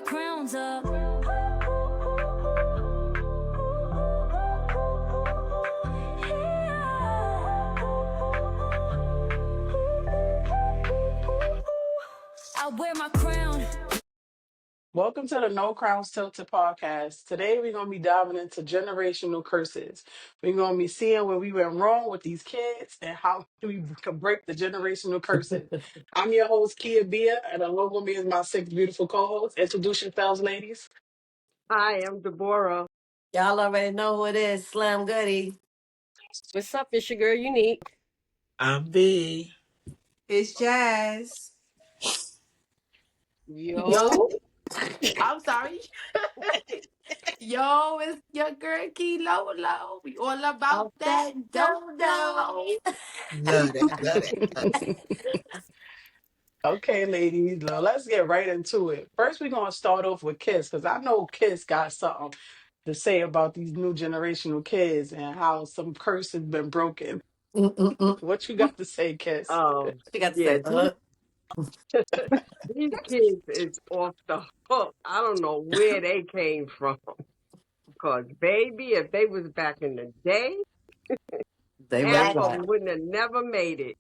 crowns up. I wear my crown. Welcome to the No Crowns Tilted podcast. Today we're going to be diving into generational curses. We're going to be seeing where we went wrong with these kids and how we can break the generational curses. I'm your host, Kia Bia, and along with me is my six beautiful co-hosts. Introduce yourselves, ladies. Hi, I'm Deborah. Y'all already know who it is, Slim Goody. What's up? It's your girl Unique. I'm B. It's Jazz. Yo. I'm sorry. Yo, it's your girl Kilo Low. We all about that dodo. Love it. Love it. Love it. Okay, ladies, now let's get right into it. First, we're going to start off with Kiss, because I know Kiss got something to say about these new generational kids and how some curse has been broken. What you got to say, Kiss? She got to Yeah, say, these kids is off the hook. I don't know where they came from. Because, baby, if they was back in the day, they half were of them wouldn't have never made it.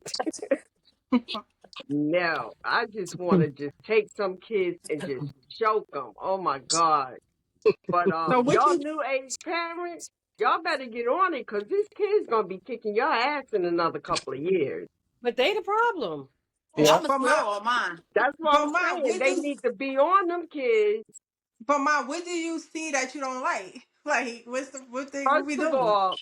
No, I just want to just take some kids and just choke them. Oh, my God. But So what y'all you new age parents, y'all better get on it because this kid's going to be kicking your ass in another couple of years. But they the problem. Yeah. I'm gonna swear on mine. That's what But I'm Ma, saying. what They you need to be on them kids. what do you see that you don't like? Like what we doing?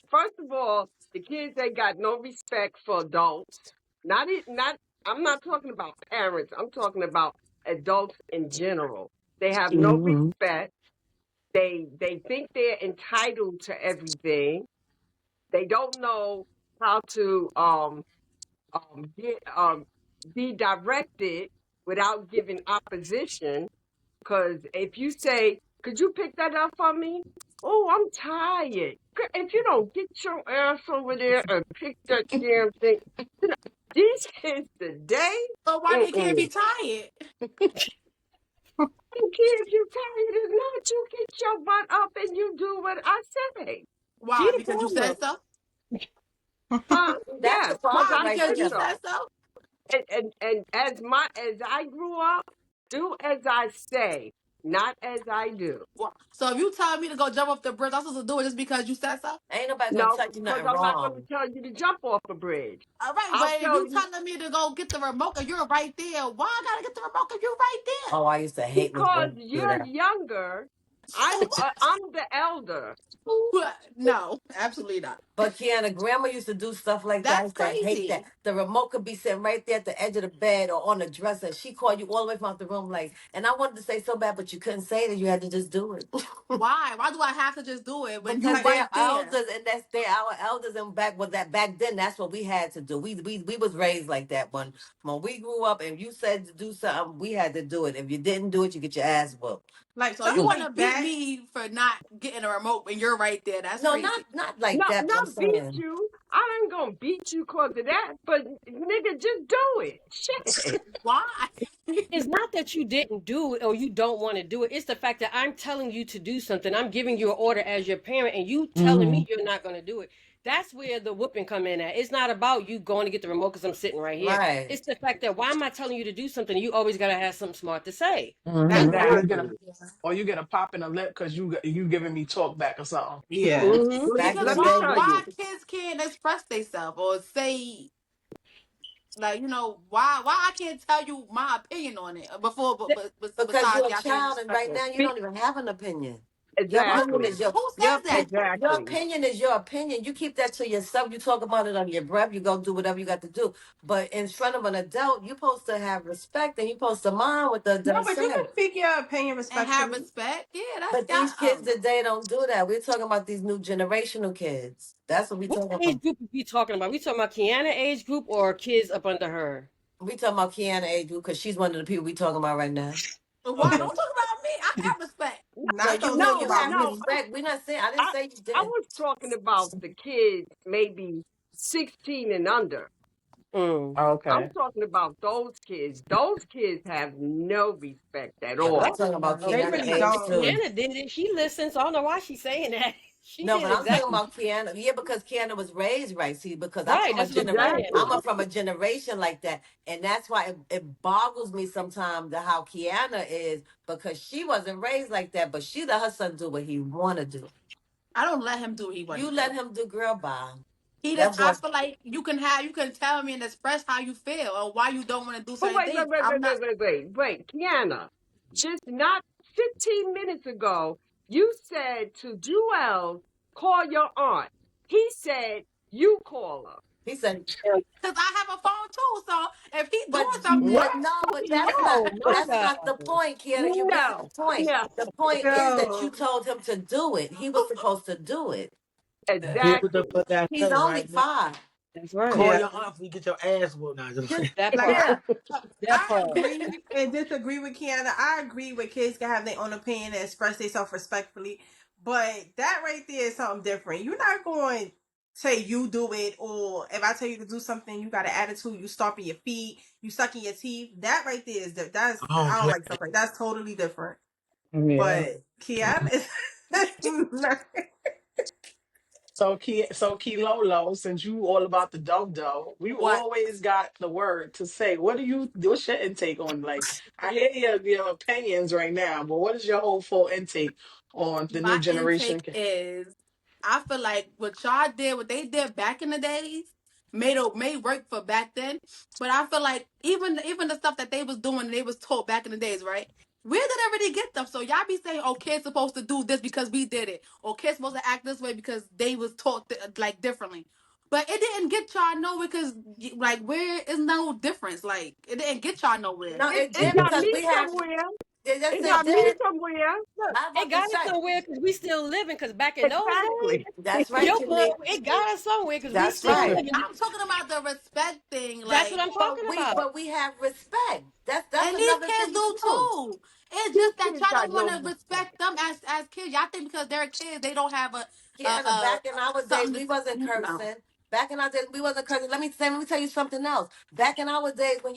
First of all, the kids they got no respect for adults. I'm not talking about parents. I'm talking about adults in general. They have no Mhm. respect. They think they're entitled to everything. They don't know how to get be directed without giving opposition. Because if you say, could you pick that up for me? Oh, I'm tired. If you don't get your ass over there and pick that damn thing. You know, these kids today, But why they can't be mm-mm. tired? I don't care if you're tired or not. You get your butt up and you do what I say. Why? She the Because you said problem. so? That's Yes, the because problem Why? I right Because said you there. so. said so? And as I grew up, do as I say, not as I do. Why? So if you tell me to go jump off the bridge, I'm supposed to do it just because you said so? Ain't nobody gonna No, tell you because nothing I'm not going to wrong. tell you to jump off a bridge. All right, I'll but if tell you you telling me to go get the remote and you're right there, why I gotta get the remote if you're right there? Oh, I used to hate when because folks do you're that. younger. I'm the elder. No, absolutely not. But Kiana, grandma used to do stuff like that. I That's used to hate that. crazy. The remote could be sitting right there at the edge of the bed or on the dresser. She called you all the way from out the room, like, and I wanted to say so bad, but you couldn't say it. You had to just do it. Why? Why do I have to just do it when you Because they're right there? elders, and they're our elders, and back then that's what we had to do. We was raised like that. When we grew up, and you said to do something, we had to do it. If you didn't do it, you get your ass whooped. Like, so Stuff you want to like beat that. me for not getting a remote when you're right there? That's No, crazy. not like Not that. But I'm not beat saying you. I ain't gonna beat you because of that. But nigga, just do it. Shit. Why? It's not that you didn't do it or you don't want to do it. It's the fact that I'm telling you to do something. I'm giving you an order as your parent and you telling me you're not going to do it. That's where the whooping come in at. It's not about you going to get the remote because I'm sitting right here. right. It's the fact that why am I telling you to do something? You always got to have something smart to say. Mhm. Exactly. Or you get a pop in the lip because you giving me talk back or something. Yeah. Mm-hmm. Well, Back in Because the let me day, tell why you. kids can't express themselves or say, like, why I can't tell you my opinion on it before, because besides you're a y'all can't child, and express right it. now you don't even have an opinion. Your opinion Exactly. is your Who your says that? opinion. Your Exactly. opinion is your opinion. You keep that to yourself. You talk about it under your breath. You go do whatever you got to do. But in front of an adult, you're supposed to have respect, and you're supposed to mind what the No, adult but you says. can speak your opinion And have respectfully. respect. Yeah, that's But these kids y'all. today don't do that. We're talking about these new generational kids. That's what we're What talking age about. group are we talking about? We talking about Kiana age group or kids up under her? We talking about Kiana age because she's one of the people we talking about right now. Why? Okay. Don't talk about me. I have respect. No, Not you don't know talk you about have No, me. respect. We're not saying. I didn't I say you I didn't. was talking about the kids maybe 16 and under. Mm. I'm Okay. talking about those kids. Those kids have no respect at Yeah, but I'm all. talking about No, they Kiana really age don't. too. Kiana did it. She listens. I don't know why she's saying that. She No, did but I'm talking exactly about Kiana. Yeah, because Kiana was raised right. See, because I'm right. from a That's what I'm saying. Exactly. from a generation like that, and that's why it boggles me sometimes the how Kiana is because she wasn't raised like that, but she let her son do what he want to do. I don't let him do what he want You to let do. him do girl by He just, that I boy. feel like you can tell me and express how you feel or why you don't want to do But certain things. I'm not. wait, Kiana. Just not 15 minutes ago, you said to Jewel, call your aunt. He said, you call her. He said, Because I have a phone too. So if he's doing something, What? but Oh my that's not the God. point, Kiana. You're missing No, the point. no, The point is that you Yo, told him to do it. He was supposed to do it. here's what the exactly. fuck I He's tell you only right now. 5. That's right. Call Yeah. your aunt before you get your ass whooped now. Just That part. yeah. That I part. agree and disagree with Kiana. I agree with kids can have their own opinion and express themselves respectfully. But that right there is something different. You're not going to say you do it, or if I tell you to do something, you got an attitude, you stomping your feet, you sucking your teeth. That right there is that's I don't I don't play like stuff like that's totally different. Yeah. But Kiana is So Lolo, since you all about the dough, we What? always got the word to say. What's your intake on, like, I hear your opinions right now, but what is your whole full intake on the new my generation? intake is I feel like what y'all did, what they did back in the days, made work for back then. But I feel like even the stuff that they was doing, they was taught back in the days, right? Where did everybody get them? So y'all be saying, "Oh, kids supposed to do this because we did it," or "Kids supposed to act this way because they was taught like differently." But it didn't get y'all nowhere because like where is no difference. Like it didn't get y'all nowhere. No, it It did got because me we have. somewhere. Yes, It it got me did. somewhere. Look, I'm it about to got us say. somewhere because we still living. Because back in those days, Exactly. That's right, your mother, Kimmy. it got us somewhere because we That's still right. living. I'm talking about the respect thing, That's what like. I'm talking about. But we have respect. That's And these another kids thing do too. too. It's These just that kids y'all got don't want no to respect. respect them as kids. Y'all think because they're kids, they don't have Kiana, back in our days, something to we say. wasn't No. cursing. Back in our days, we wasn't cursing. Let me tell you something else. Back in our days, when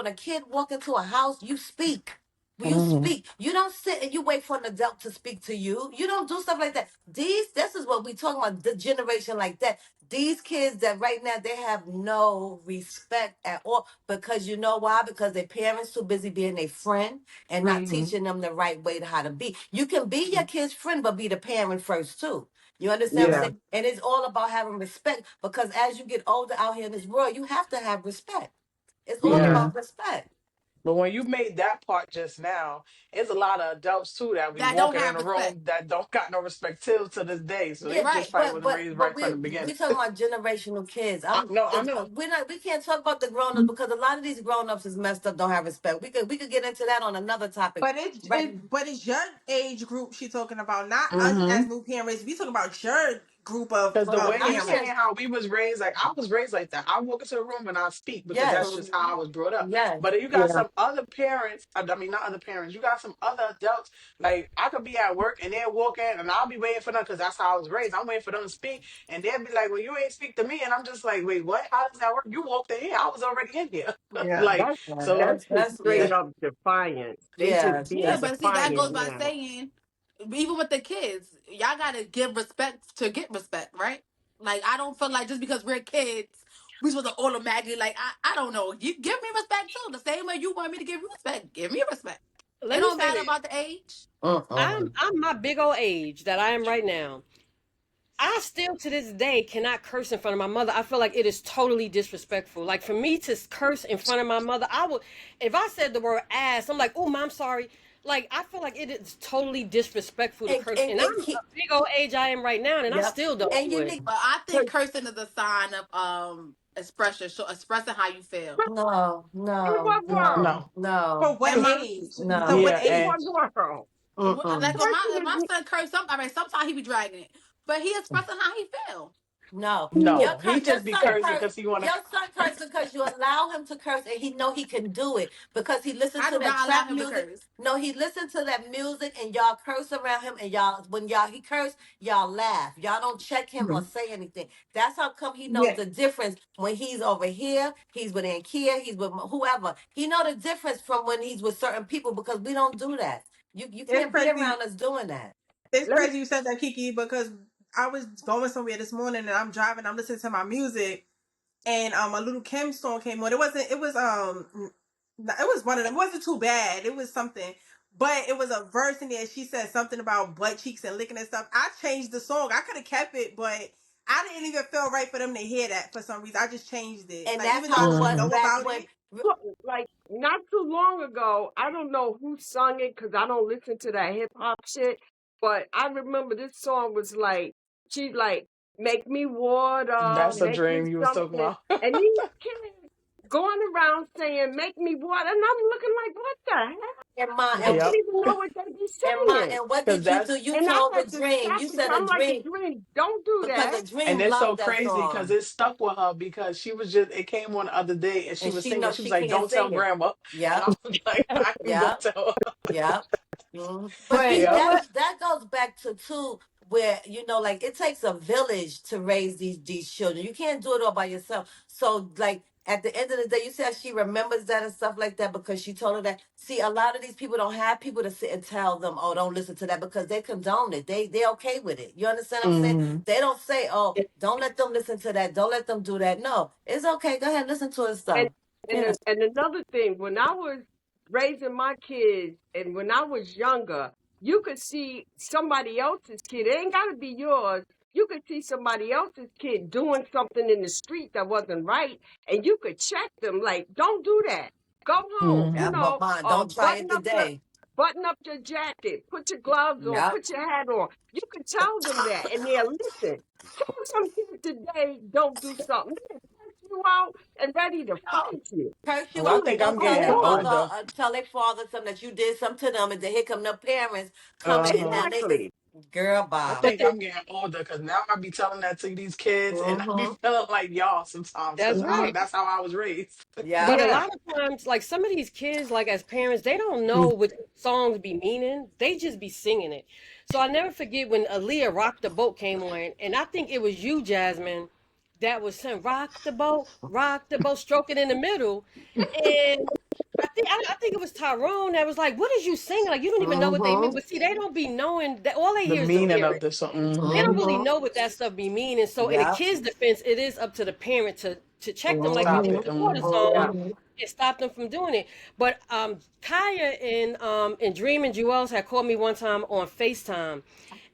a kid walk into a house, you speak. When you Mhm. speak, you don't sit and you wait for an adult to speak to you. You don't do stuff like that. This is what we talking about. The generation like that. These kids that right now they have no respect at all because you know why? Because their parents too busy being their friend and not Mhm. teaching them the right way to how to be. You can be your kid's friend, but be the parent first too. You understand what I'm Yeah. saying? And it's all about having respect because as you get older out here in this world, you have to have respect. It's all Yeah. Yeah. about respect. But when you made that part just now, there's a lot of adults too that be That don't walking in have the respect. room that don't got no respect till this day. So Yeah, they Right. just probably wasn't raised but right from the beginning. we talking about generational kids. No, I know. We can't talk about the grown ups because a lot of these grown ups is messed up, don't have respect. We could get into that on another topic. but it's Right? but it's your age group she talking about, not us Mm-hmm. as new parents. We talking about your group of Because the way I'm you parents. saying saying how we was raised, like I was raised like that. I walk into a room and I speak because yes, that's just how I was brought up. yes. But if you got Yeah. some other parents, I mean not other parents, you got some other adults. Like I could be at work and they'll walk in and I'll be waiting for them because that's how I was raised. I'm waiting for them to speak and they'll be like, "Well, you ain't speak to me," and I'm just like, "Wait, what? How does that work? You walked in here. I was already in here." Yeah. Like That's so. that's just Yeah, straight up defiance. They just yes, Yeah, being yes. but see, that goes defiant by now. saying, even with the kids, y'all gotta give respect to get respect, right? Like I don't feel like just because we're kids, we supposed to automatically like I don't know. You give me respect too. The same way you want me to give you respect. Give me respect. It Let me don't say matter this. about the age. Mm-mm. I'm my big old age that I am right now. I still to this day cannot curse in front of my mother. I feel like it is totally disrespectful. Like for me to curse in front of my mother, I would if I said the word ass, I'm like, oh mom, I'm sorry. Like I feel like it is totally disrespectful to curse. And I'm And a big old age I am right now, and I yep. still don't And do you it. need But I think 'Cause cursing is a sign of expression, so expressing how you feel. no, in no, what no, world? No. For no. what And my age? So No. what Yeah, In age? and what world? Mm-mm. like when Cursing my is son curse, I mean sometimes he be dragging it, but he expressing how he feel. No, No, he just be cursing because he want to. your son curses because you allow him to curse, and he know he can do it because he listened I to do that not allow trap him to music. curse. No, he listened to that music, and y'all curse around him, and y'all when y'all he curse, y'all laugh. Y'all don't check him or say anything. That's how come he knows Yeah, the difference when he's over here, he's with Ankia, he's with whoever. He know the difference from when he's with certain people because we don't do that. You it's can't be crazy. around us doing that. It's Let me, crazy you said that, Kiki, because I was going somewhere this morning and I'm driving. I'm listening to my music, and a little Kim song came on. It wasn't. It was it was one of them. It wasn't too bad. It was something, but it was a verse in there. She said something about butt cheeks and licking and stuff. I changed the song. I could have kept it, but I didn't even feel right for them to hear that for some reason. I just changed it. And Like that's even though I how it didn't was know back about when. it. like not too long ago, I don't know who sung it because I don't listen to that hip hop shit. But I remember this song was like, she's like, make me water, That's a make me dream you was talking something. about. And these kids going around saying, make me water. And I'm looking like, what the hell? And my I and don't Yep, even know what they be and my saying. and what because did you do? that's You And I told the had to dream. stop You it. said a I'm like, dream Dream, don't do because that. a dream and it's so loved that crazy because song, it stuck with her because she was just it came on the other day and she and was she singing. knows She was she like, can't "Don't tell sing it. grandma," and Yep, I was like, "I am gonna yep, tell her." yep. But But see, you Yep. know that what? that goes back to too, where like it takes a village to raise these children. You can't do it all by yourself. So like at the end of the day, you said she remembers that and stuff like that because she told her that. See, a lot of these people don't have people to sit and tell them, oh, don't listen to that because they condone it. They're okay with it. You understand what I'm saying? Hmm. They don't say, oh, don't let them listen to that. Don't let them do that. No, it's okay. Go ahead, listen to his And stuff. and Yeah. and another thing, when I was raising my kids and when I was younger, you could see somebody else's kid. It ain't gotta be yours. You could see somebody else's kid doing something in the street that wasn't right, and you could check them like, "Don't do that. Go home. Yeah, You Hmm. but know, mine, don't try it today. button up your jacket, put your gloves on, Yep. put your hat on." You could tell them that, and they'll listen. Some kids today don't do something. They cuss you out and ready to fight you. Curse you Well, I out and think go I'm tell Come getting their on. mother, older. tell their father something that you did something to them, and then here come the parents coming, Uh and huh. now they, Exactly. girl, I bye. But think I'm getting older because now I be telling that to these kids, and I be Mm-hmm. feeling like y'all sometimes that's because right. that's how I was raised. Yep. But a Yeah. lot of times, like some of these kids, like as parents, they don't know what songs be meaning. They just be singing it. So I never forget when Aaliyah "Rock the Boat" came on, and I think it was you, Jasmine, that was saying rock the boat," stroking in the middle, and I think it was Tyrone that was like, "What is you singing? Like you don't even know what they mean." Mm-hmm. But see, they don't be knowing that. All they The hear is the meaning of lyrics. the song. They don't Hmm. really Mm-hmm. know what that stuff be meaning. So in a Yep. kid's defense, it is up to the parent to check them like we Stop did Mm-hmm. with it. the water Hmm. song Yeah. Mm-hmm. and stop them from doing it. But Kaya and Dream and Jewels had called me one time on FaceTime.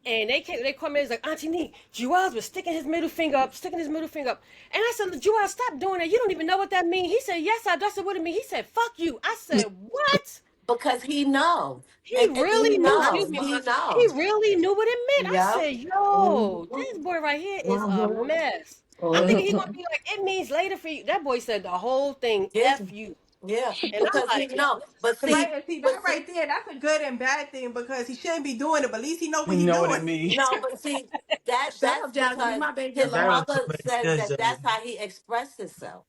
And they called me, it's like, Auntie Nee, Jewels was sticking his middle finger up, sticking his middle finger up. And I said, Jewels, stop doing that. You don't even know what that means. He said, yes, I do. I said, what it mean? He said, fuck you. I said, what? Because he knows, He and he really knew, excuse knows, me, he Ma, he knows. really knew what it meant. I Yep. said, yo, this Mm-hmm. boy right here is a Mm-hmm. mess. I'm thinking he gonna Mm-hmm. be like, it means later for you. That boy said the whole thing, Yeah. F you. Yeah. And I'm Because he like, knows. But Right, see, and see but that see, right there, that's a good and bad thing because he shouldn't be doing it, but at least he know what You he know what it doing. means. no, but see that Shut that's up, Jasmine. Leave because my baby his That alone. don't mother make says sense, that that's Jasmine. how he expressed himself.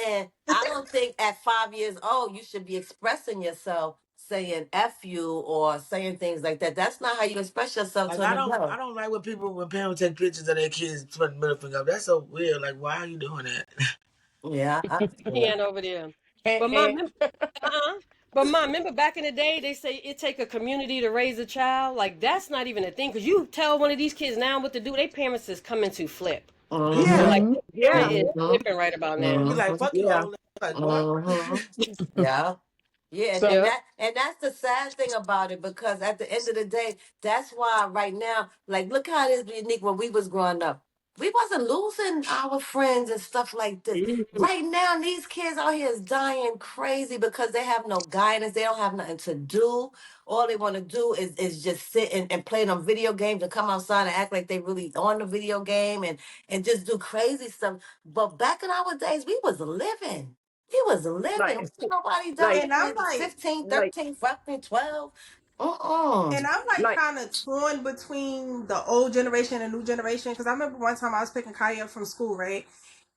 And I don't think at 5 years old you should be expressing yourself saying F you or saying things like that. That's not how you express yourself Like to an I adult. don't like when parents take pictures of their kids putting middle finger up. That's so weird. Like, why are you doing that? Yeah. Yeah. Ken over there. And, But and uh-uh. But mom, remember back in the day, they say it take a community to raise a child. Like that's not even a thing. Cause you tell one of these kids now what to do, their parents is coming to flip. So Yeah. Mm-hmm. like mhm. the parent Yeah. is Mm-hmm. flipping right about now. Be like, Mm-hmm. fuck you, Yeah. old lady. Like, what? Mm-hmm. Yeah. Yeah, So and Yep. that's the sad thing about it because at the end of the day, that's why right now, like look how it is unique when we was growing up. We wasn't losing our friends and stuff like this. Mhm. Right now, these kids out here is dying crazy because they have no guidance. They don't have nothing to do. All they want to do is just sit and play them video games and come outside and act like they really on the video game and just do crazy stuff. But back in our days, we was living. We was living. Like, Wasn't nobody like, dying And I'm at like, 15, like, 13, 14, 12. Uh-uh. And I'm like Like, kind of torn between the old generation and new generation because I remember one time I was picking Kaya up from school, right?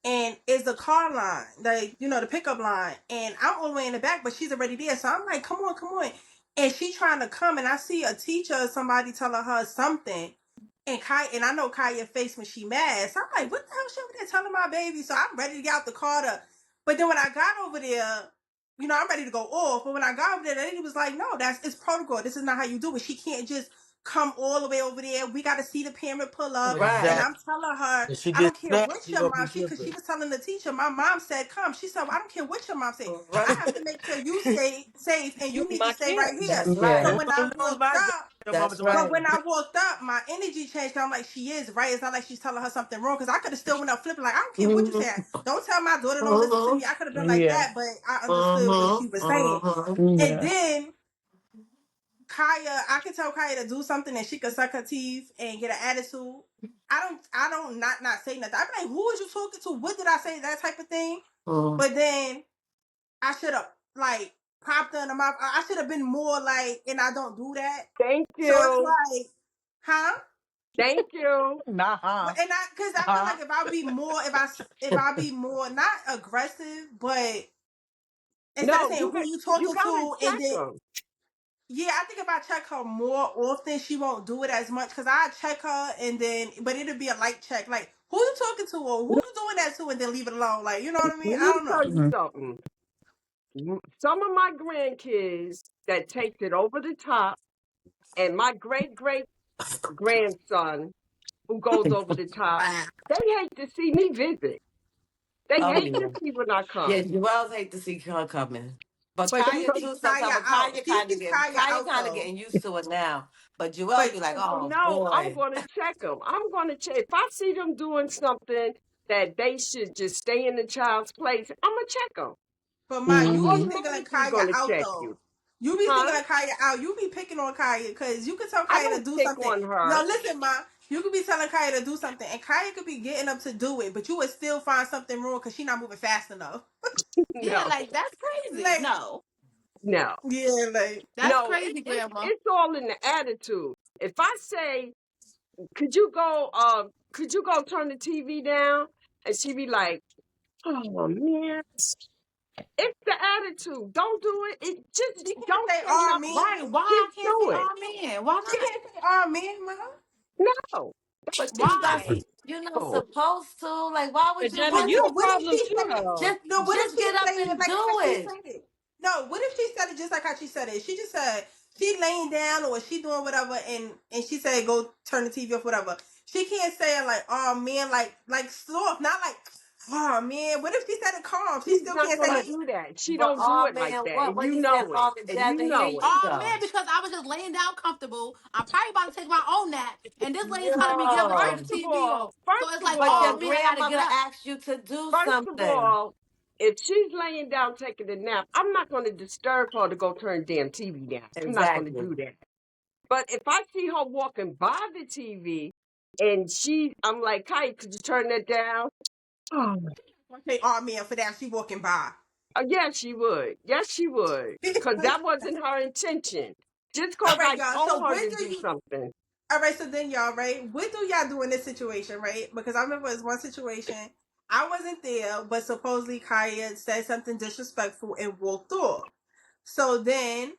And it's the car line, like the pickup line, and I'm all the way in the back, but she's already there. So I'm like, come on, come on, and she trying to come, and I see a teacher, or somebody telling her something, and I know Kaya face when she mad. So I'm like, what the hell she over there telling my baby? So I'm ready to get out the car but then when I got over there, I'm ready to go off. But when I got over there, the lady was like, no, it's protocol. This is not how you do it. She can't just come all the way over there. We got to see the parent pull up. And Right. I'm telling her, If she I get don't care smacked, what she your gonna be mom, because tripping. she was telling the teacher, my mom said, come. She said, well, I don't care what your mom said. I Right. have to make sure you stay safe and You you need to my stay right kid. here. That's Yeah. So right. when Nobody I knows walked my dad. up, Your mama That's to my but right. when I walked up, my energy changed. I'm like, she is right. It's not like she's telling her something wrong. Because I could have still went up flipping. Like, I don't care what you say. Mm-hmm. Don't tell my daughter don't listen to Mm-hmm. me. I could have been like Yeah. that, but I understood what she Mm-hmm. was saying. Mm-hmm. And Yeah. then I could tell Kaya to do something and she could suck her teeth and get an attitude. I don't not say nothing. I'm like, who was you talking to? What did I say? That type of thing. But then I should have like popped her in the mouth. I should have been more like, and I don't do that. thank So it's you. like, huh? Thank you. Nah. But because I feel Uh-huh. like if I be more not aggressive, but instead of No, saying who you you talking gotta to, and check then them. yeah, I think if I check her more often, she won't do it as much. Cause I check her and then, but it'll be a light check, like who you talking to or who you doing that to, and then leave it alone. Like you know what I mean? Let I me don't know. tell you Mhm. something. Some of my grandkids that takes it over the top, and my great great grandson who goes over the top, they hate to see me visit. They Oh hate to yeah. see when I Yeah, come. Jewels hate to see her coming. But But She you Kaya keeps too Kaya sometimes, but out. Kaya She kinda keeps get Kaya Kaya out kinda though. getting used to it now. But Jewels But be like, Oh oh no, I'm boy. going to check them. I'm going to check. If I see them doing something that they should just stay in the child's place, I'm going to check them. Ma, I'm you be Mhm. singling automatically Kaya going to out check though. you. You be Huh? singling Kaya out. You be picking on Kaya because you can tell I Kaya to don't do pick something. on No, her. listen, Ma. You could be telling Kaya to do something, and Kaya could be getting up to do it, but you would still find something wrong because she's not moving fast enough. Yeah, No, like that's crazy. Like, No, no, yeah, like. that's no. crazy, Grandma. It's all in the attitude. If I say, could you go turn the TV down? And she be like, oh man, it's the attitude. Don't do it. It just She can't don't say say all nothing. men. Right? Why I Just can't say do it. oh man? Why She not? can't say all men, man. No, But you just guys, Why? no. supposed to. Like, why would you Pajama, But you no, the wanna what if problem she too, said it? though. just No, what if just she get up say it and like do how she it? said it? No, what if she said it just like how she said it? She just said she laying down or she doing whatever, and she said go turn the TV off, whatever. She can't say it like oh man, like soft, not like oh man. What if she said it calm? She She's still not can't gonna say But it. do that. She but don't do oh it like man, that, what and when you he said know it, mom and and dad, you then here know it. you Oh go. man, because I was just laying down comfortable. I'm probably about to take my own nap, and this lady's telling me get up and turn the No. TV off. So First it's of like, But your oh all, man, I gotta get grandmother up. asked you to do first of something. all, if she's laying down taking a nap, I'm not going to disturb her to go turn the damn TV down. I'm not going to Exactly. do that. But if I see her walking by the TV and I'm like, Kai, could you turn that down? Oh, Say oh man for that. She walking by. yes, she would. Yes, she would. Because Like, that wasn't her intention. Just all because right, I y'all. told So her what to do do you? something. All right, so then y'all, right? What do y'all do in this situation, right? Because I remember it was one situation. I wasn't there, but supposedly Kaya said something disrespectful and walked off. So then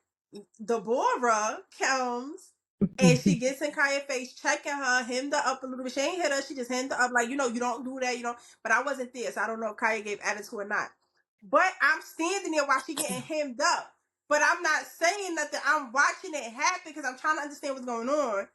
Deborah comes and she gets in Kaya's face, checking her, hemmed her up a little bit. She ain't hit her, she just hemmed her up, like, you don't do that, But I wasn't there, so I don't know if Kaya gave attitude or not. But I'm standing there while she getting hemmed up. But I'm not saying nothing. I'm watching it happen because I'm trying to understand what's going on.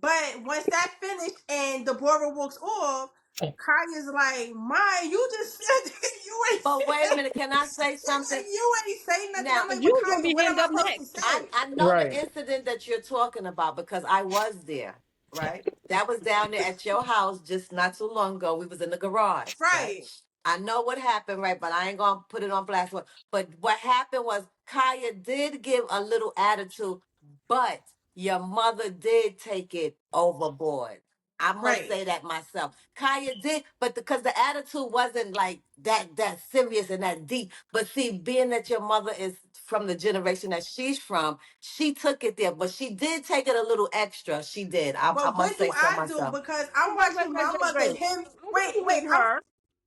But once that finished and Deborah walks off, Kaya's like, "My, you just said you ain't But wait a said, minute, can I say something? like you ain't say nothing." Now I'm like, Because "But you was gonna Kaya, be what am hemmed I up supposed to next. say?" I know the Right. incident that you're talking about because I was there, right? That was down there at your house just not too long ago. We was in the garage, right? Right. I know what happened, right? But I ain't gonna put it on blast. But what happened was Kaya did give a little attitude, but your mother did take it overboard. I must Right. say that myself. Kaya did, but because the attitude wasn't like that serious and that deep. But see, being that your mother is from the generation that she's from, she took it there. But she did take it a little extra. She did. I But must what do say so I do? myself. Because I'm watching my mother him. I Wait, didn't wait. hit her.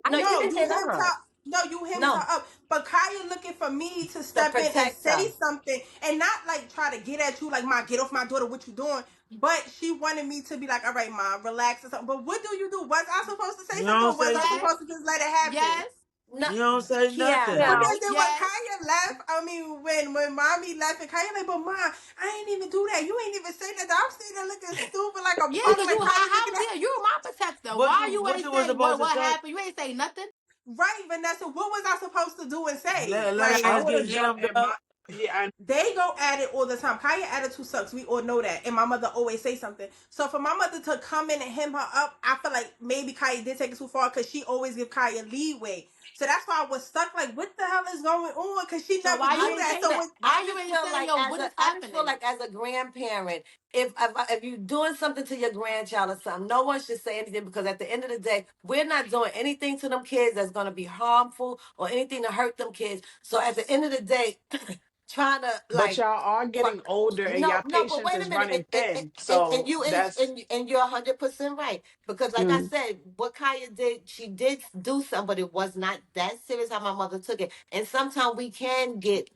I No, you No, didn't didn't you hit hit her. hemmed her. her. No, you hemmed No, her up. But Kaya looking for me to to step in and protect say her. something and not like try to get at you like, Ma, get off my daughter, what you doing? But she wanted me to be like, all right, Ma, relax or something. But what do you do? Was I supposed to say You something don't or was say I Yes. supposed to just let it happen? Yes. No, you don't say Kiana. nothing. Because Now, then when Yes. Kaya left, I mean, when mommy left and Kaya like, but Ma, I ain't even do that. You ain't even say that. I'm sitting there looking stupid like a Yeah, punk cause you and Kaya how looking at yeah, you're my protector. What Why you you what ain't you was say supposed to what say? happened? You ain't say nothing. right, Vanessa, what was I supposed to do and say? Let her I Like, ass would get have jumped jammed in my up. yeah. they go at it all the time. Kaya attitude sucks. We all know that. And my mother always say something. So for my mother to come in and hem her up, I feel like maybe Kaya did take it too far because she always give Kaya leeway. So that's why I was stuck like, what the hell is going on? Because she So never why do you ain't that. say So that? when Why I you just ain't feel say like yo, as what a is I just feel happening? like as a grandparent, if you're doing something to your grandchild or something, no one should say anything because at the end of the day, we're not doing anything to them kids that's going to be harmful or anything to hurt them kids. So at the end of the day, trying to But like y'all are getting older and no, your no, but patience wait a is minute, running thin. So and you that's and you're 100% right because, like I mm, said, what Kaya did, she did do something, but it was not that serious how my mother took it. And sometimes we can get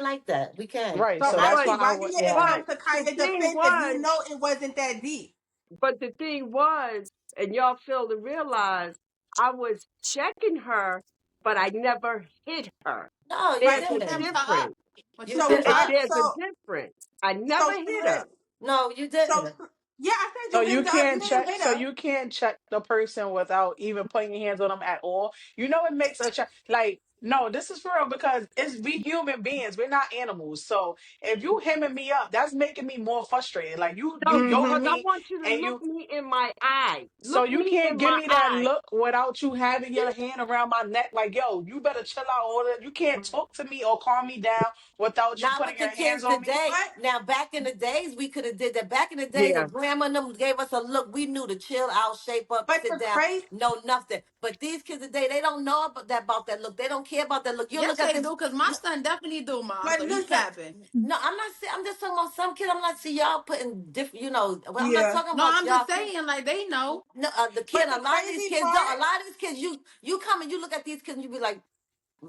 like that. We can. right. so, So And that's but, why I why would you didn't yeah, come but to the Kaya thing defense if you was, know it wasn't that deep? but the thing was, and y'all fail to realize, I was checking her, but I never hit her. no, you There's Right. a You didn't. hemmed her up. difference. But You you So hemmed her didn't. up. There's a difference. I never so hit her. Slim. No, you So didn't. yeah, I said so you you hemmed her up. You can't didn't check hit so her. you can't check the person without even putting your hands on them at all. You know it makes a check like no, this is for real because it's we human beings. We're not animals. So if you hemming me up, that's making me more frustrated. Like you No, yoke because I Mm-hmm. me want you to and look you me in my eye. so Look you me can't in give my me that eye. look without you having your hand around my neck. Like, yo, you better chill out. Or you can't talk to me or calm me down without you Not putting with the your hands kids on me. today. But Now, back in the days, we could have did that. Back in the days, Yeah. if grandma and them gave us a look, we knew to chill out, shape up, but sit the down, crazy no nothing. But these kids today, they don't know about that look. They don't care about that look. You Yes, look at they this. do, cause my son definitely do, mom. but So you listen, capping. No, I'm not saying. I'm just talking about some kids. I'm not see y'all putting different. Well, I'm not yeah. talking No, about I'm just y'all kids. saying, like they know. No, the kid. But A the lot of these crazy kids don't. A part, lot of these kids, you come and you look at these kids and you be like,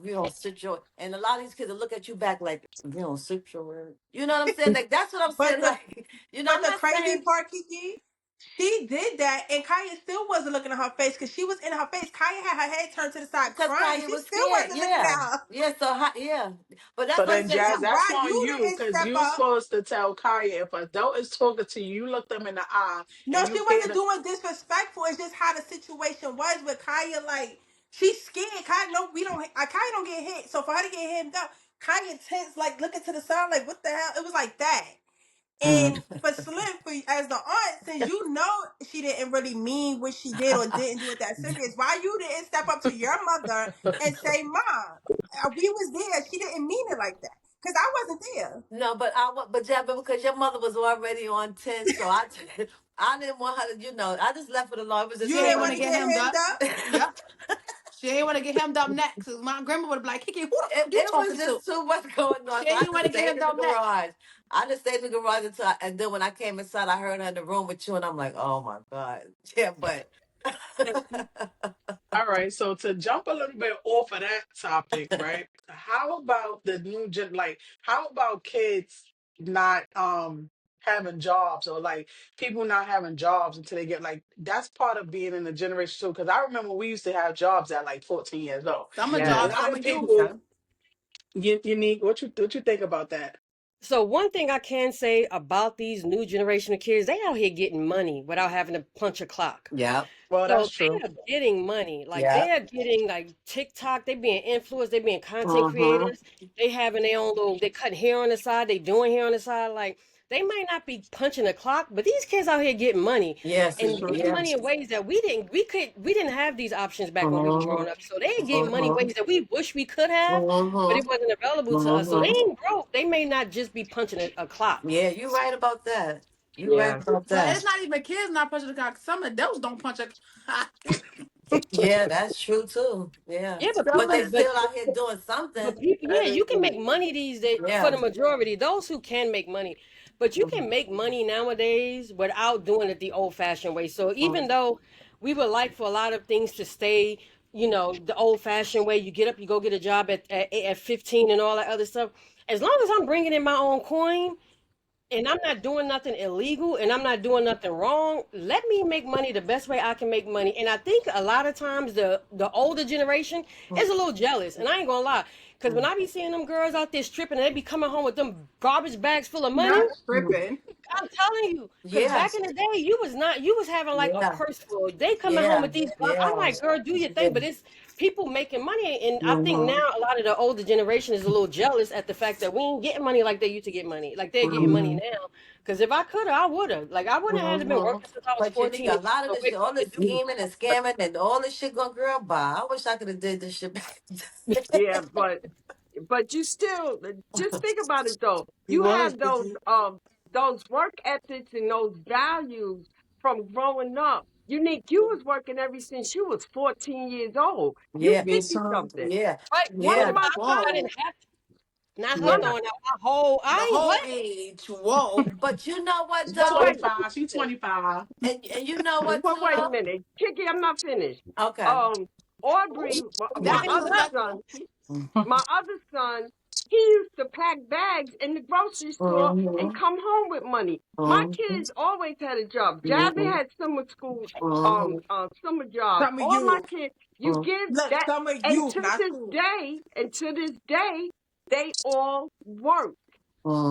you don't sit your. And a lot of these kids will look at you back like, you don't sit your word. You know what I'm saying? Like that's what I'm but saying. the Like, but I'm the not crazy saying part, Kiki, she did that, and Kaya still wasn't looking at her face because she was in her face. Kaya had her head turned to the side, because crying. Kanye She was still scared. wasn't looking Yeah, at her. yeah. So yeah, but that's So what I'm then, saying. Jazz, So that's why on you you didn't because step you up? supposed to tell Kaya if an adult is talking to you, you look them in the eye No, and she you care wasn't to. doing disrespectful. It's just how the situation was with Kaya. Like she's scared. Kaya, no, we don't. Kaya don't get hit. So for her to get hit up, Kaya tense, like looking to the side, like what the hell? It was like that. And for Slim, for as the aunt, since you know she didn't really mean what she did or didn't do it that serious, why you didn't step up to your mother and say, "Mom, we was there. She didn't mean it like that." Because I wasn't there. No, but yeah, but because your mother was already on 10, so I didn't want her to. I just left it alone. It was just You She too ain't didn't want want to to get get hemmed hemmed up. up. Yep. She ain't want to get hemmed up next. 'Cause my grandma would be like, Kiki, who the fuck you it was talking to? just too much going on. She So I ain't want just to get stayed hemmed in the up next. garage. And then when I came inside, I heard her in the room with you, and I'm like, oh my god, yeah. But All right, so to jump a little bit off of that topic, right? How about the new gen? Like, how about kids not having jobs or like people not having jobs until they get like that's part of being in the generation too. Because I remember we used to have jobs at like 14 years old. Summer A job, Yes. lot summer of youth. people, yeah. you need what you think about that? So one thing I can say about these new generation of kids, they out here getting money without having to punch a clock. Yep. Well, that's So true. they are getting money. Like they Yep. are getting like TikTok, they being influenced, they being content Mm-hmm. creators. They having their own little, they cutting hair on the side, they doing hair on the side. Like they might not be punching the clock, but these kids out here getting money. Yes. And getting Yeah. money in ways that we didn't have these options back when we was growing Mm-hmm. up. So they're getting money Mm-hmm. ways that we wish we could have, but Mm-hmm. it wasn't available to us. So they Mm-hmm. ain't broke. They may not just be punching a clock. Yeah, you're right about that. You're right Yeah. about But it's that. not even kids not punching the clock. Some adults don't punch a clock. Yeah, that's true too. Yeah. Yeah, but But people, they Somebody, still out here doing but something. people, yeah, you can and, make money these days for Yeah. the majority, those who can make money. But you can make money nowadays without doing it the old-fashioned way. So even though we would like for a lot of things to stay, the old-fashioned way, you get up, you go get a job at 15 and all that other stuff. As long as I'm bringing in my own coin, and I'm not doing nothing illegal and I'm not doing nothing wrong, let me make money the best way I can make money. And I think a lot of times the older generation is a little jealous. And I ain't gonna lie. Cause when I be seeing them girls out there stripping and they be coming home with them garbage bags full of money, Not stripping. I'm telling you, because Yeah. back in the day, you was having like a Yeah. purse full. They coming home Yeah. with these. I'm Yeah. like, girl, do your thing. Yeah. But it's people making money, and I think Mm-hmm. now a lot of the older generation is a little jealous at the fact that we ain't getting money like they used to get money. Like they're getting money Mm-hmm. now. Because if I could have, I would have. Like I wouldn't have had to been Mm-hmm. working since I was But you 14 need a and lot of no this way shit, for all me this to do scheming and scamming and all this shit going girl by. I wish I could have did this shit back. yeah, but you still just think about it though. He You was have 50. those work ethics and those values from growing up. Unique, you was working ever since you was 14 years old. You Yeah. Big 50 time. something. it. Right? One Yeah, of Whoa, but my I sons, whoa. didn't have to. Not her one of Yeah. throwing out my whole. The I ain't whole what? age. Whoa. But you know what She but though? wait, 25. She 25. And you know what but too wait a though? minute, Kiki, I'm not finished. Okay. Um, Aubrey, my That Making other it up. son, disrespectful. my other son, he used to pack bags in the grocery store and Mm-hmm. come home with money. My Mm-hmm. kids always had a job. Javin Mm-hmm. had summer school, Mm-hmm. summer jobs. Some of All my you. kids, you give Look, that, some of and you, to not this school. day, they all work.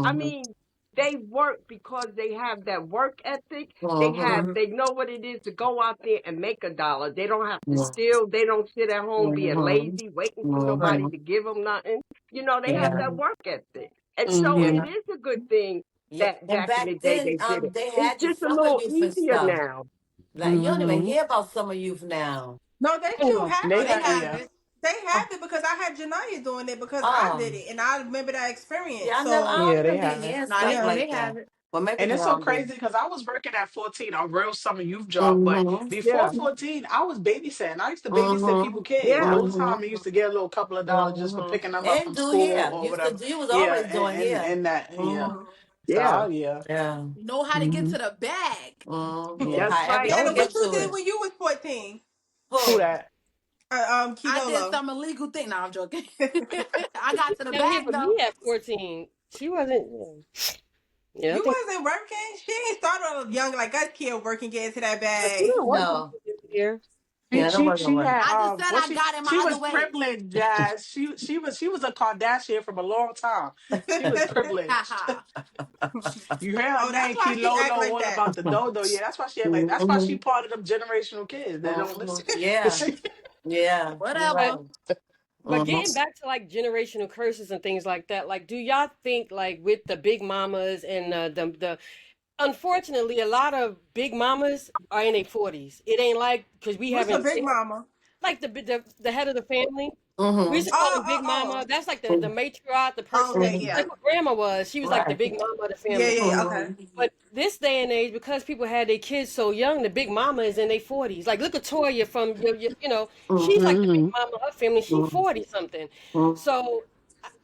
I Mm-hmm. mean, they work because they have that work ethic. Mm-hmm. They know what it is to go out there and make a dollar. They don't have to Yeah. steal. They don't sit at home being Mm-hmm. lazy, waiting for Right. nobody Mm-hmm. to give them nothing. They have Yeah. that work ethic. And so Mm-hmm. it Yeah. is a good thing Yeah. that And back in back the day then, they did it. they It's had the just a summer little youth and easier stuff. now. Like you don't even Mm-hmm. hear about summer youth now. No, they I do know. have Oh, They it. they have, have yeah. it. They Oh, have it because I had Janaya doing it because I did oh. it and I remember that experience. Yeah, I So don't Yeah, they even be have it. hearing Nah, stuff they yeah. they like have that. it. Well, maybe And they it's so all do. crazy because I was working at 14, a real summer youth job. But Mm-hmm. before Yeah, 14, I was babysitting. I used to babysit Mm-hmm. people kids. yeah, Most Mm-hmm. time I used to get a little couple of dollars just for Mm-hmm. picking them up And from do school here. or Used to whatever. do. You was Yeah, always doing here. and that, yeah. Mm-hmm. So, yeah. yeah. Yeah. Know how to get Mm-hmm. to the bag. Mm-hmm. Yeah. That's However right. you Kiana, can what get you to did it. when you was 14? Who Who? that? I did Kilolo. some illegal thing. No, I'm joking. I got to the Down here bag for though. me at 14. She wasn't. Yeah, I You think wasn't working. She ain't started off young like us kid working, getting to that she bag. didn't work when No. she was here. She Yeah, that she wasn't she right. had I just said what I got in she my other was way. privileged, Jazz. She was a Kardashian from a long time. She was Ha privileged. ha. You hear her Oh, that's name, why she act Kilolo, like all that. about the dodo. Yeah, that's why she act like. That's why she Mm-hmm. part of them generational kids. They don't Mm-hmm. listen. Yeah. Yeah. You're But Whatever. right. but Mm-hmm. getting back to like generational curses and things like that, like do y'all think like with the big mamas and the unfortunately a lot of big mamas are in their 40s. It ain't like because we What's a haven't big mama? like the head of the family. We used Mm-hmm. to call Oh, them oh, Big oh. Mama. That's like the matriarch, the person that Okay, Mm-hmm. yeah. like what grandma was. She was like the Right. big mama of the Yeah, family. yeah, yeah. Okay. Mm-hmm. But this day and age, because people had their kids so young, the big mama is in their 40s. Like look at Toya from she's like the big Hmm. mama of her family. She Mm-hmm. 40 something. So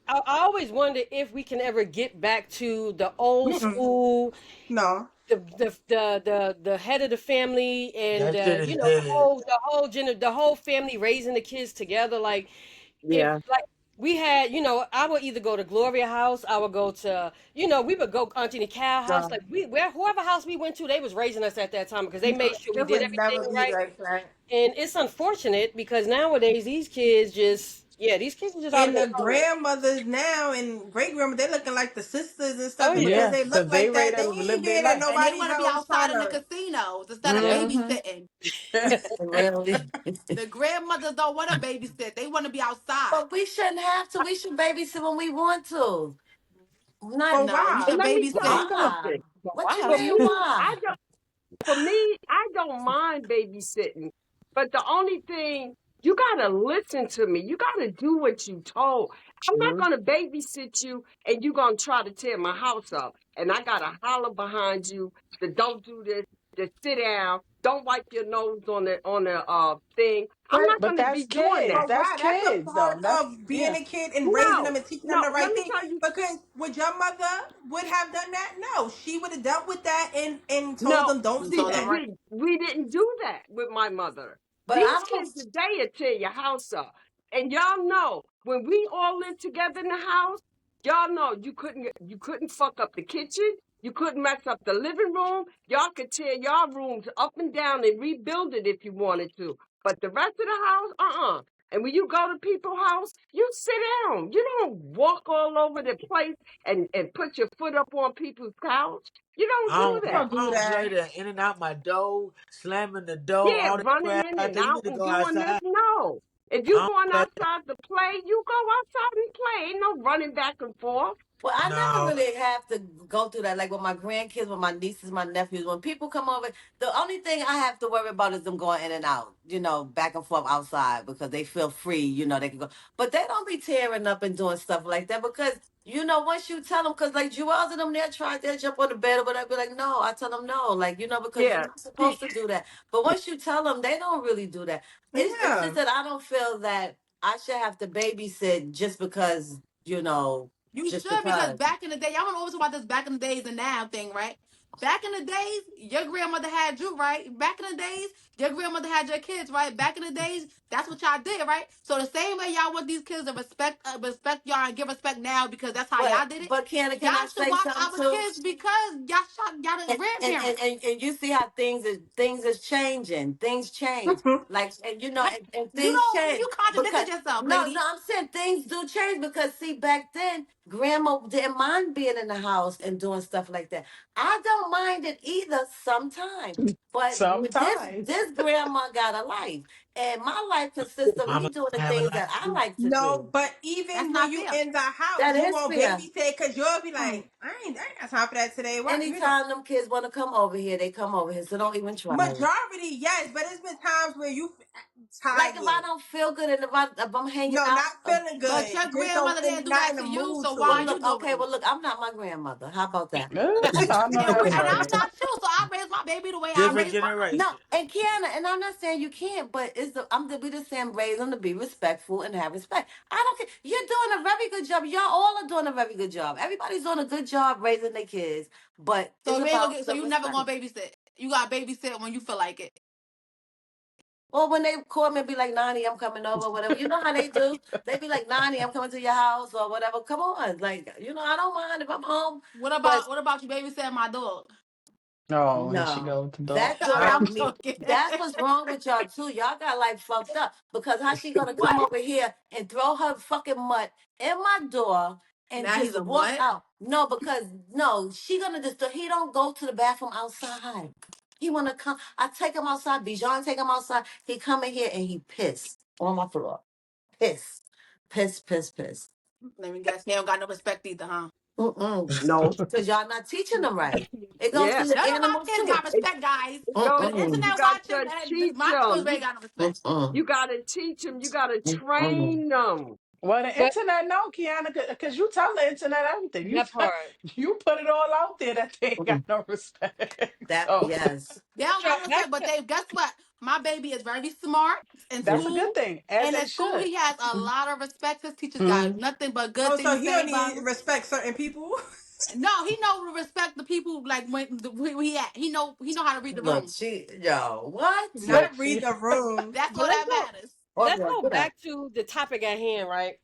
I always wonder if we can ever get back to the old Mm-mm. school, No. the head of the family and That shit is dead. the whole family raising the kids together. Like if Yeah. like we had, I would either go to Gloria house, I would go to, we would go Auntie Nicole house. No. Like whoever house we went to, they was raising us at that time because they No. made sure we It did would everything never be right. like that. And it's unfortunate because nowadays these kids these kids are just out of And the control. grandmothers now and great grandma, they looking like the sisters and Oh stuff. And yeah. because Yeah, they because look they like ready that, they to ain't live their being at life. And they nobody's want to be house outside trying in the to. casinos instead of Hmm. Mm-hmm. babysitting. Really. The grandmothers don't want to babysit. They want to be outside. But we shouldn't have to. We should babysit when we want to. Not But No, you And why? should let me tell you babysit. why? something. But What you wow. For mean me, why? I don't mind babysitting, but the only thing you gotta listen to me. You gotta do what you told. I'm not Mhm. gonna babysit you and you gonna try to tear my house up. And I gotta holler behind you that don't do this, just sit down, don't wipe your nose on the thing. I'm Right, not but gonna that's be doing kids. that. But That's why? That's a kids, though. part That's of being yeah. a kid and raising them No, and teaching them no, the let right me thing. tell you, Because would your mother would have done that? No, she would have dealt with that and told no, them don't do see, that. we didn't do that with my mother. But These I don't. kids today will tear your house up. And y'all know when we all lived together in the house, y'all know you couldn't fuck up the kitchen, you couldn't mess up the living room. Y'all could tear y'all rooms up and down and rebuild it if you wanted to. But the rest of the house, And when you go to people's house, you sit down. You don't walk all over the place and put your foot up on people's couch. You don't do You that. don't I do don't that. play that in and out my door, slamming the door, Yeah, all that running crap in out and there. You out need to and go doing this. outside. No. If I you don't going play that. outside to play, you go outside and play. Ain't no running back and forth. Well, I never No. really have to go through that. Like with my grandkids, with my nieces, my nephews. When people come over, the only thing I have to worry about is them going in and out, back and forth outside because they feel free, they can go. But they don't be tearing up and doing stuff like that because, once you tell them, because like Jewels and them, they'll try, they'll jump on the bed or whatever. Be like, no, I tell them no, like, because you're Yeah. not See, supposed to do that. But once you tell them, they don't really do that. It's Yeah. just that I don't feel that I should have to babysit just because, You just should, because because. back in the day, y'all want to always talk about this back in the days and now thing, right? Back in the days, your grandmother had you, right? Back in the days, your grandmother had your kids, right? Back in the days, that's what y'all did, right? So the same way y'all want these kids to respect y'all and give respect now because that's how y'all did it. But can Y'all I should say watch something our too? kids because y'all the grandparents. And you see how things is changing. Things change. Like and You things don't change you because contradicted yourself, no, lady. I'm saying things do change because see back then grandma didn't mind being in the house and doing stuff like that. I don't mind it either sometimes. But Sometimes. this grandma got a life. And my life consists of me Mama doing the have a things life that I too. like to No, do. but That's even when not you fair. in the house, That you is won't fair. babysit because you'll be like, I ain't got time for that today. What Anytime them kids want to come over here, they come over here. So don't even try it. majority, yes, but it's been times where you Like if I tired. don't feel good and if I'm hanging No, out. not feeling But good. your Just don't grandmother feel didn't do not that in the to you, mood so to why Well, are it. you look, doing okay. it? Well, look, I'm not my grandmother. How about that? I'm not her And I'm grandmother. not you, so I raise my baby the way I Different raise mine. No, generation. and Kiana, and I'm not saying you can't, but we just saying raise them to be respectful and have respect. I don't care. You're doing a very good job. Y'all all are doing a very good job. Everybody's doing a good job raising their kids, but So it's you ain't gonna about get, so the you never respect. gonna babysit. You got babysit when you feel like it. Or when they call me and be like, Nani, I'm coming over, whatever. You know how they do? They be like, Nani, I'm coming to your house or whatever. Come on. Like, I don't mind if I'm home. But What about you babysitting my dog? Oh, here she no, goes with the dog. that I'm dog need. joking. That's what's wrong with y'all too. Y'all got like fucked up because how she gonna come over here and throw her fucking mutt in my door and Now he's just a walk mutt. out? No, because no, she gonna just. He don't go to the bathroom outside. He wanna come. I take him outside. Bijan take him outside. He come in here and he piss on my floor. Piss, piss, piss, piss. Let me guess. He don't got no respect either, huh? Mm-mm. No. Because y'all not teaching them right. It goes Yeah. to the None of my animals kids too. got respect, guys. No, The Mm-mm. you internet got watching, to teach my them. children ain't got no respect. Mm-mm. You got to teach them. You got to Mm-mm. train them. Well, the But internet know, Kiana, because you tell the internet everything. that part. You put it all out there that they ain't got Mm. no respect. That So yes. They don't got So no back respect, but to they guess what? My baby is very smart in that's a good school. thing, as And they at school, should. he has a lot of respect. His teachers got Mm-hmm. nothing but good Oh, things so to he say don't about need him. respect certain people. No, he know to respect the people like where he at. He know how to read the Look, room. what? Yeah, Not read she. the room. That's but all that matters. Oh let's yeah, go get up. back to the topic at hand, right?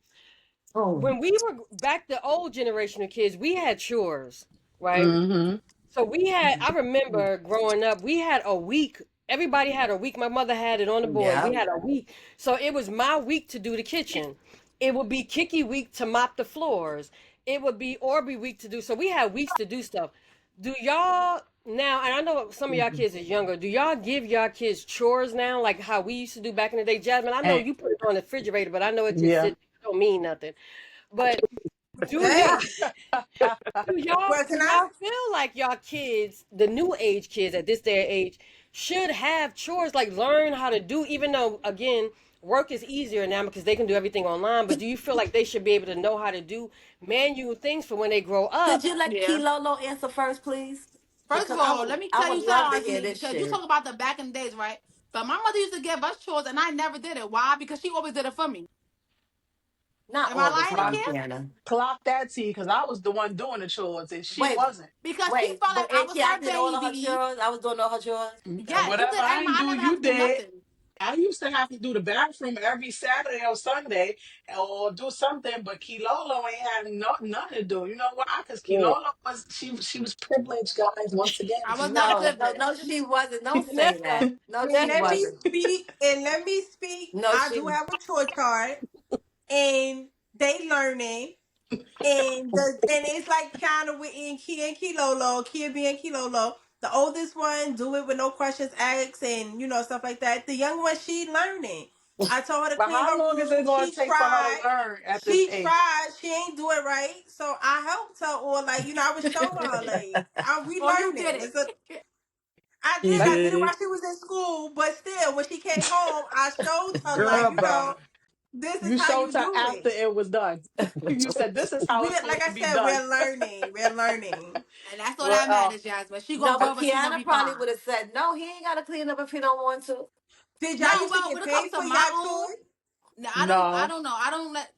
Oh. When we were back the old generation of kids, we had chores, right? Mm-hmm. So I remember growing up, we had a week. Everybody had a week. My mother had it on the board. We Yeah. had a week. So it was my week to do the kitchen. It would be Kiki week to mop the floors. It would be Orby week to do. So we had weeks to do stuff. Do y'all now, and I know some of y'all kids is younger, do y'all give y'all kids chores now, like how we used to do back in the day? Jasmine, I know And you put it on the refrigerator, but I know it just yeah. sits, it don't mean nothing. But do Hey, y'all do y'all well, do can I? y'all feel like y'all kids, the new age kids at this day and age, should have chores like learn how to do? Even though again, work is easier now because they can do everything online. But do you feel like they should be able to know how to do manual things for when they grow Could up? you let Yeah. Kilolo answer first, please? First of Because I all, would let me I tell would you love something, to hear Auntie, this because you shit. talk about the back in the days, right? But my mother used to give us chores, and I never did it. Why? Because she always did it for me. Not Am I all the lying, Clock, time, Nakia? Kiana. clock that T, because I was the one doing the chores and she Wait, wasn't. Because she wait, felt like but I and was I her did all of her baby. chores. I was doing all her chores. And Yes, you whatever did. I ain't I do, never had you to do did. nothing. I used to have to do the bathroom every Saturday or Sunday or do something, but Kilolo ain't had nothing to do. You know why? Because Yeah. Kilolo was she was privileged, guys. Once again, I was she's not No, no, privileged. no, she wasn't. Don't say Vanessa, that. No, And she let Vanessa. me wasn't. speak. And let me speak. No, I she. do have a chore chart, and they learning. And it's like kind of with in Kia and Kilolo, Kia being Kilolo. The oldest one do it with no questions asked, and stuff like that. The young one, she learning. I told her to but clean how her long is it room. going She to take for her to tried. learn at this She age? tried. She ain't do it right. So I helped her, or like I was showing her like I'm Oh, you did relearning. So it. I She did. Let I did did it while it. she was in school, but still, when she came home, I showed her Girl, like bye. this is you how showed you her do after it. it was done. You said this is how We it's like supposed I to be said, done. we're learning. We're learning. And that's all Well, that matters, Jasmine. She gonna No, grow but up and she gonna Kiana be probably fine. would have said, "No, he ain't got to clean up if he don't want to." Did y'all No, used to well, get when it paid comes to for my y'all own, chores? no, I don't. I no. don't know. I don't let.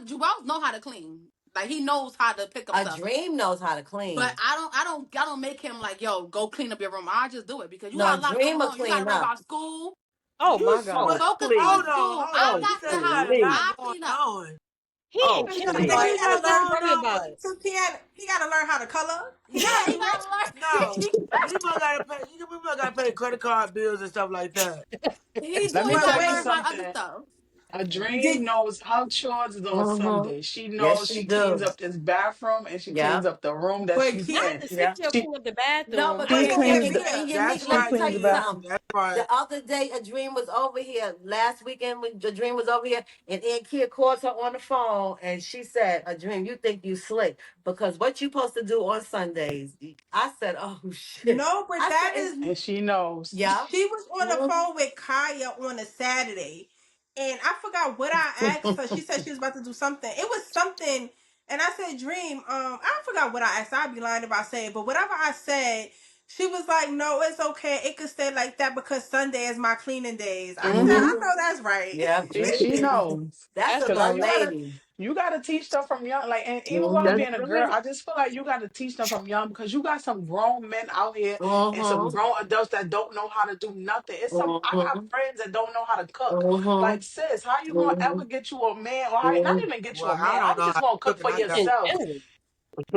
Jewels know how to clean. Like he knows how to pick up A stuff. dream knows how to But clean. I don't make him like, yo, go clean up your room. I just do it because you No, a got a lot dream going will on. You got to clean worry up. about school. Oh You my swear. God. Focus on Please. school. Hold I on. Oh, You got said the you got house. a lot please. I going clean up. on. He in Oh, And please. then kindergarten. he What you gotta What got you learn. going worry on? about it? So he gotta learn how to color. He Yeah, gotta he learn. got to No. learn. We must gotta pay. We must gotta pay credit card bills and stuff like that. He do. Let He me But got tell to you learn wait, about other something. stuff. A dream did knows her chores is on Mm-hmm. Sunday. She Yes, knows she she cleans do. up this bathroom and she cleans Yep. up the room that but she's Not Kia, in. to sit Yep. there She clean up the No, bathroom. but How she you and, gonna and, cleans do the and that? Unique, That's let right. me She tell cleans the you bathroom. something. That's right. The other day, a dream was over here. Last weekend, when the dream was over here, and Aunt Kia calls her on the phone, and she said, "A dream, you think you slick because what you supposed to do on Sundays?" I said, "Oh shit." no, but I said, that "It's is and she knows. yeah." she was on the Mhm. phone with Kaya on a Saturday, and I forgot what I asked her. She said she was about to do something. It was something, and I said, "Dream." I forgot what I asked. I'd be lying if I say it, but whatever I said, she was like, "No, it's okay. It could stay like that because Sunday is my cleaning days." I said, Mhm. "I Hmm. know that's right." Yeah, She Dream. knows. That's That's a Cause little you right. gotta lady. you gotta teach them from young. Like, and even with her Mhm. being That's a girl, right. I just feel like you gotta teach them from young because you got some grown men out here and some Mhm. grown adults that don't know how to do nothing. It's some I got Mhm. friends that don't know how to cook. Like, Mhm. sis, how you gonna ever Mhm. get you a man or how not Mhm. even get you Well, a I man? How don't you know just how to gonna cook cook, and for I Just got in yourself? general.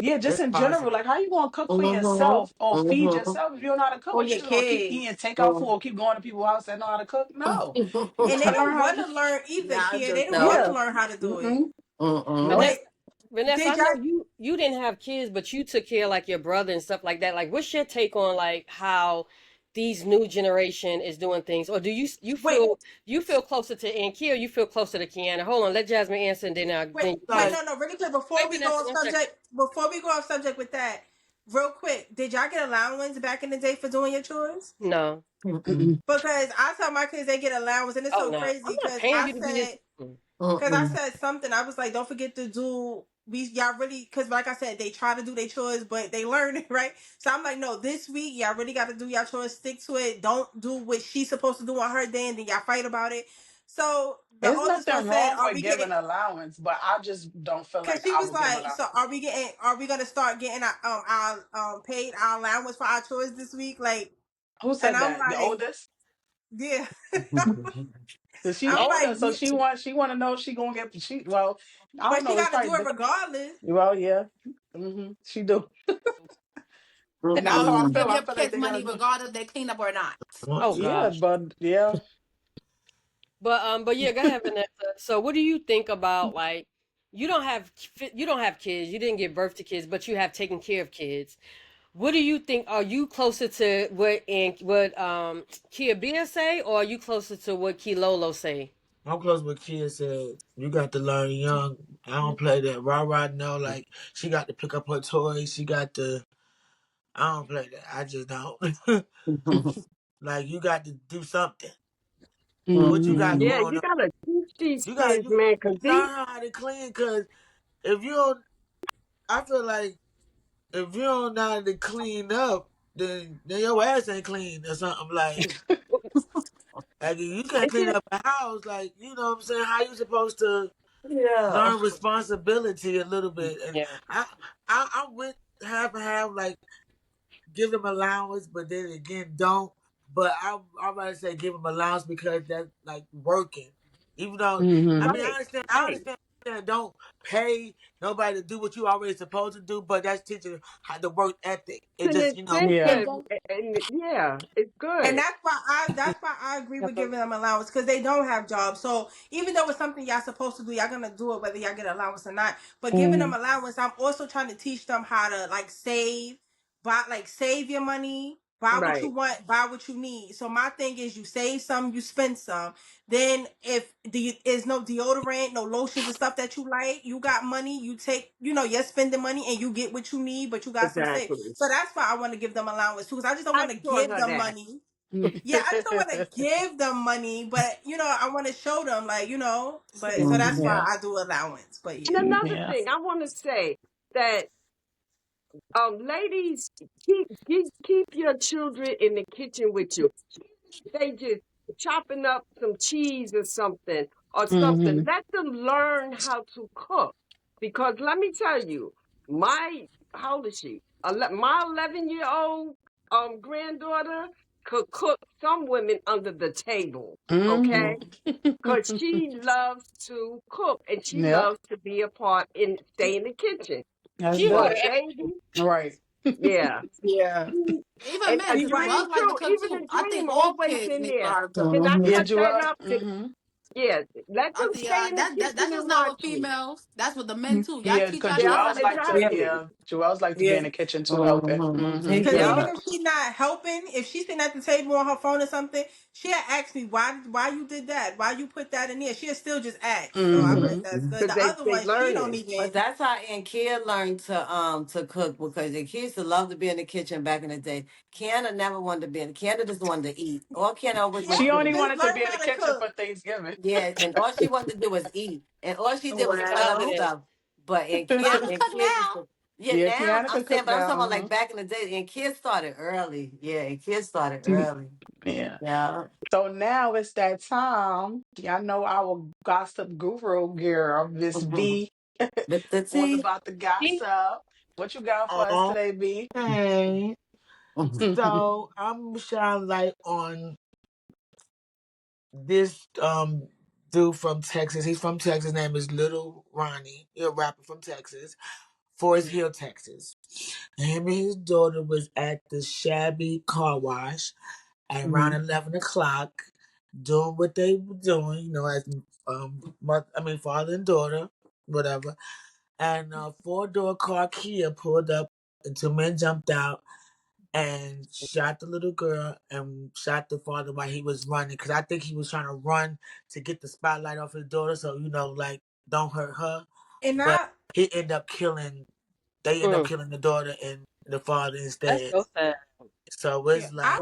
Yeah, just it's in general. possible. Like, how you gonna cook for Mhm. yourself or feed Mhm. yourself if you don't know how to cook? For What you your just gonna keep eating kids. takeout food Mhm. or keep going to people's house that know how to cook? No, you And they gotta learn don't how to want do. to learn either, Nah, I'm kid. They just don't want Yeah. to joking. learn how to do it. Mm-mm. Mm-mm. Nope. But Vanessa, I did y'all? know you didn't have kids, but you took care of like your brother and stuff like that. Like, what's your take on like how these new generation is doing things, or do Wait, you feel closer to Anki or you feel closer to Kiana? Hold on, let Jasmine answer, and then wait, then wait, Like, no, no, really quick. wait, Before we go Vanessa, off one second. subject, with that, real quick, did y'all get allowance back in the day for doing your chores? No, Mm-mm. Because I tell my kids they get allowance, and it's oh so no, I'm crazy not because paying I you to do this. said Mm. Mm-mm. something. I was like, don't forget to do. We y'all really because like I said, they try to do their chores, but they learn it right. So I'm like, no, this week y'all really got to do y'all chores. Stick to it. Don't do what she's supposed to do on her day, and then y'all fight about it. So the It's oldest one nothing said, wrong "Are with we getting?" giving allowance, but I just don't feel Because like she I was would give like, allowance. "So are we getting? Are we gonna start getting our paid our allowance for our chores this week?" Like, Who and said I'm that? The like, oldest? "Yeah." Cause she's I'm older, like, so she want to know if she gonna get she. Well, I don't but she know. It's got to probably do it regardless. well, yeah. She do, and that's how No, I you feel. give I your feel like kids they gotta money do. regardless if they clean up or not. Oh Yeah, gosh. but yeah, But yeah, go ahead, Vanessa. So, what do you think about like you don't have kids, you didn't give birth to kids, but you have taken care of kids. What do you think? Are you closer to what Kia Bia say, or are you closer to what Kilolo say? I'm close with kids said, you got to learn young. I don't play that rah rah no. Like, she got to pick up her toys. She got to, I don't play that. I just don't. Like, you got to do something. what you got Hmm Yeah, going you on. gotta teach these You got kids, man, you 'cause these learn how to clean because if you don't, I feel like if you don't know how to clean up, then your ass ain't clean or something like you can't it's clean just up a house, like you know what I'm saying. How you supposed to Yeah. learn responsibility a little bit? And Yeah. I I went half and half, like give them allowance, but then again don't. But I rather say give them allowance because that's like working. Even though I hmm mean right, I right. understand that don't pay nobody to do what you already supposed to do, but that's teaching how the work ethic. It It's an just Yeah. incentive, and yeah, it's And good. that's why I agree with Uh-huh. giving them allowance because they don't have jobs. So even though it's something y'all supposed to do, y'all gonna do it whether y'all get allowance or not. But giving hmm them allowance, I'm also trying to teach them how to like save, buy like save your money, buy what you Right, want, buy what you need. So my thing is you save some, you spend some. Then if the is no deodorant, no lotions and stuff that you like, you got money, you take, you're spending money and you get what you need, but you got some saved. exactly. So that's why I want to give them allowance too, because I just don't I want to taught give her them that. money. Yeah, I just don't want to give them money, but I want to show them, like, But so that's why Yeah. I do allowance. But And yeah, another Yeah. thing, I want to say that ladies, keep your children in the kitchen with you. They just chopping up some cheese or something hmm Let them learn how to cook. Because let me tell you, my how old is she? My 11-year-old granddaughter could cook some women under the table. hmm Okay, because she loves to cook and she Yep. loves to be a part and stay in the kitchen. That's She know But good. the baby, Right. yeah. Yeah. Even And a men, she because right. dream Jewels like to too, cook even too. a I think dream all always kids in need to there. learn to Can cook. I Yeah, cut that Joel. up? Hmm Yeah, let I them think stay in the that's kitchen just and not watch with me. females. That's with the men too. Y'all Yeah, teach because our Yeah, daughters Joel's how to like to, cook. exactly. yeah, Joel's like to be Yeah. in the kitchen too, helping. Mm-hmm. Hmm He Because Yeah. even did. if she's not helping, if she's sitting at the table on her phone or something, she'll ask me why you did that, why you put that in there. She'll still just ask. So I'm hmm like, that's good. Because The other they one, she don't learning. even. But that's how and Kia learned to cook because the kids used to love to be in the kitchen back in the day. Kiana never wanted to be in. Kiana just wanted to eat. All Kiana always Yeah, wanted She to do only was just wanted to learn be in the how to kitchen cook. for Thanksgiving. yeah, and all she wanted to do was eat, and all she did was She cut up loving Well, it. stuff. But and But I kids could and cook kids used now. to yeah. Yeah, Now Kiana I'm could saying, cook but I'm talking now. about like back in the day, and kids started early. Yeah, and kids started Hmm early. Yeah. Yeah, So now it's that time. Y'all know our gossip guru girl, Miss B, Mr. was T. about to gossip. What you got for us today, B? okay. Mhm. So I'm shining light on this dude from Texas. He's from Texas. His name is Little Ronnie. He's a rapper from Texas, Forest Hill, Texas. And him and his daughter was at the Shabby Car Wash at around hmm 11 o'clock, doing what they were doing, as father and daughter, whatever. And a 4-door car Kia pulled up, and two men jumped out and shot the little girl and shot the father while he was running. Because I think he was trying to run to get the spotlight off his daughter, so like don't hurt her. and But I he ended up killing. They ended up Mm. killing the daughter and the father That's instead. so sad. So yeah, it's like,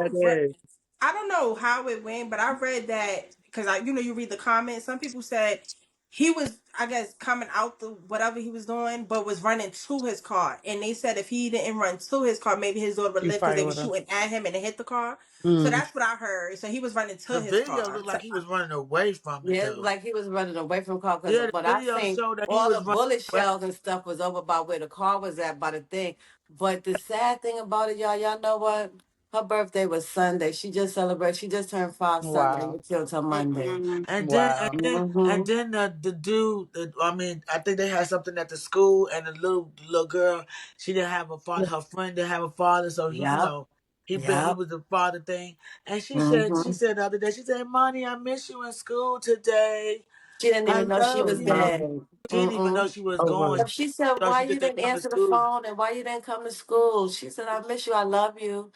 I don't know how it went, but I read that because you read the comments. Some people said he was, I guess, coming out the whatever he was doing, but was running to his car, and they said if he didn't run to his car, maybe his daughter would You live because probably they were would have. shooting at him and it hit the car. So Mm. that's what I heard. So he was running to the his video car. looked So, like he was running away from it Yeah, it was though. like he was running away from the car because Yeah, the what I video seen, showed that he all the was running bullet away. shells and stuff was over by where the car was at by the thing. But the sad thing about it, y'all know what? Her birthday was Sunday. She just celebrated. She just turned 5 Sunday and Wow. it killed her Monday. Mm-mm. And then and Wow. then and Mm-hmm. then the dude, I think they had something at the school, and the little girl, she didn't have a father. Her friend didn't have a father, so Yep. he Yep. was the father thing. And she Mm-hmm. said the other day, she said, "Money, I miss you in school today. She didn't I even know she love was you." dead. She didn't even know Mm-mm. she was Oh, going. wow. But she said, So why she you just didn't didn't come to answer the school. phone and why you didn't come to school? She said, I miss you. I love you.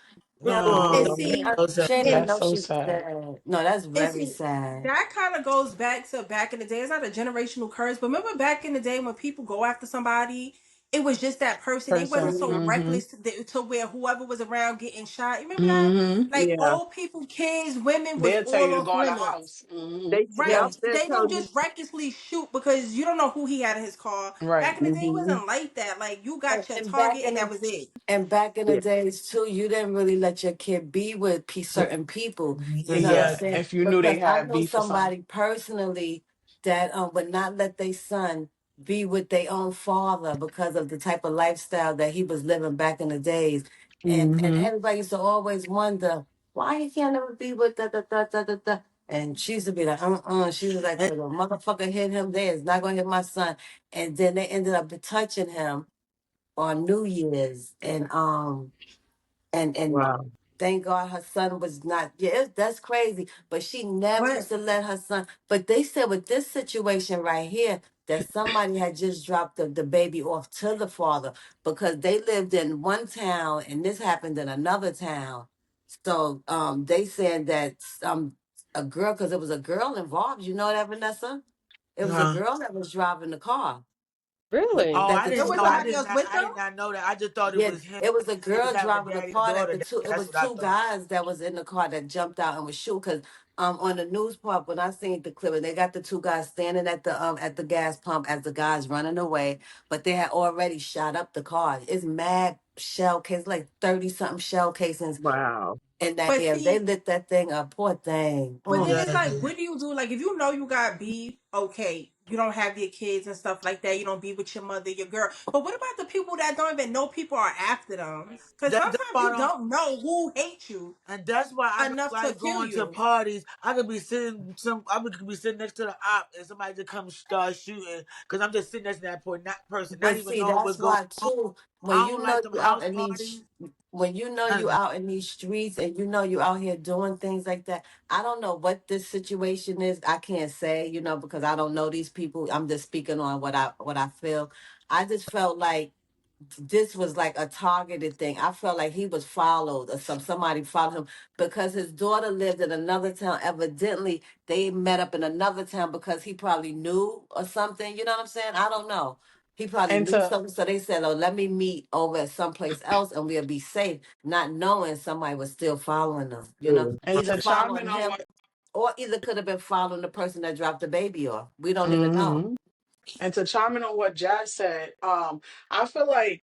and Oh, Yeah. that's see, so sad. She didn't even That's know so she was sad. dead. No, that's and very see, sad. that kind of goes back to back in the day. It's not a generational curse, but remember back in the day when people go after somebody it was just that person. They wasn't Person. so Mhm. reckless to where whoever was around getting shot. You remember that? Mm-hmm. Like Yeah. old people, kids, women was They'll tell you all to off go in the limits. house. Mm-hmm. They Right. yep, Yeah. they'll They tell don't you. just recklessly shoot because you don't know who he had in his car. Back Right. in the day, it Mhm. wasn't like that. Like you And, got your and back target in and that the was it. and back in the Yeah. days too, you didn't really let your kid be with certain people. You know what I'm Yeah. Exactly. saying? If you knew they Because I had know beef or something. somebody personally that would not let their son be with their own father because of the type of lifestyle that he was living back in the days. And Mm-hmm. everybody used to always wonder why he can't ever be with da da da da da da. And she used to be like, She was like, And, "Cause a motherfucker hit him there, it's not gonna hit my son." And then they ended up touching him on New Year's, and Wow. thank God her son was not. Yeah, that's crazy. But she never But used to let her son. But they said with this situation right here that somebody had just dropped the baby off to the father because they lived in one town and this happened in another town. So they said that a girl, because it was a girl involved. You know that, Vanessa? It was a uh, girl that was driving the car Really? oh, that I the there didn't two was know. I guys. somebody did else not. with I them. did not know that. I just thought it Yeah, was him. it was a They was girl having driving the daddy and car that daughter the day. two. It That's was what I two thought. guys that was in the car that jumped out and was shooting. Cause on the news part when I seen the clip, and they got the two guys standing at the gas pump as the guys running away, but they had already shot up the car. It's mad shell case, like 30 something shell casings Wow. in that But area. They see, lit that thing up. Poor thing. but then Mm. Yeah, it's it like, did. what do you do? Like, if you know you got beef, okay, you don't have your kids and stuff like that. You don't be with your mother, your girl. But what about the people that don't even know people are after them? Because That's sometimes why I you don't. don't know who hates you And that's why I don't enough to like kill going to you. parties. I could be sitting could be sitting next to the op and somebody just come start shooting because I'm just sitting next to that point, not person, not But even see, knowing that's what's going why on. too. I don't like them house parties. When you know you And out in these streets and you know you out here doing things like that. I don't know what this situation is. I can't say, because I don't know these people. I'm just speaking on what I feel. I just felt like this was like a targeted thing. I felt like he was followed or somebody followed him because his daughter lived in another town. Evidently, they met up in another town because he probably knew or something. You know what I'm saying? I don't know. He probably And knew to something, so they said, "Oh, let me meet over at someplace else, and we'll be safe." Not knowing somebody was still following them. Mm. and Either to chime in following on him, what or either could have been following the person that dropped the baby off. We don't even know. mm-hmm. And to chime in on what Jazz said, I feel like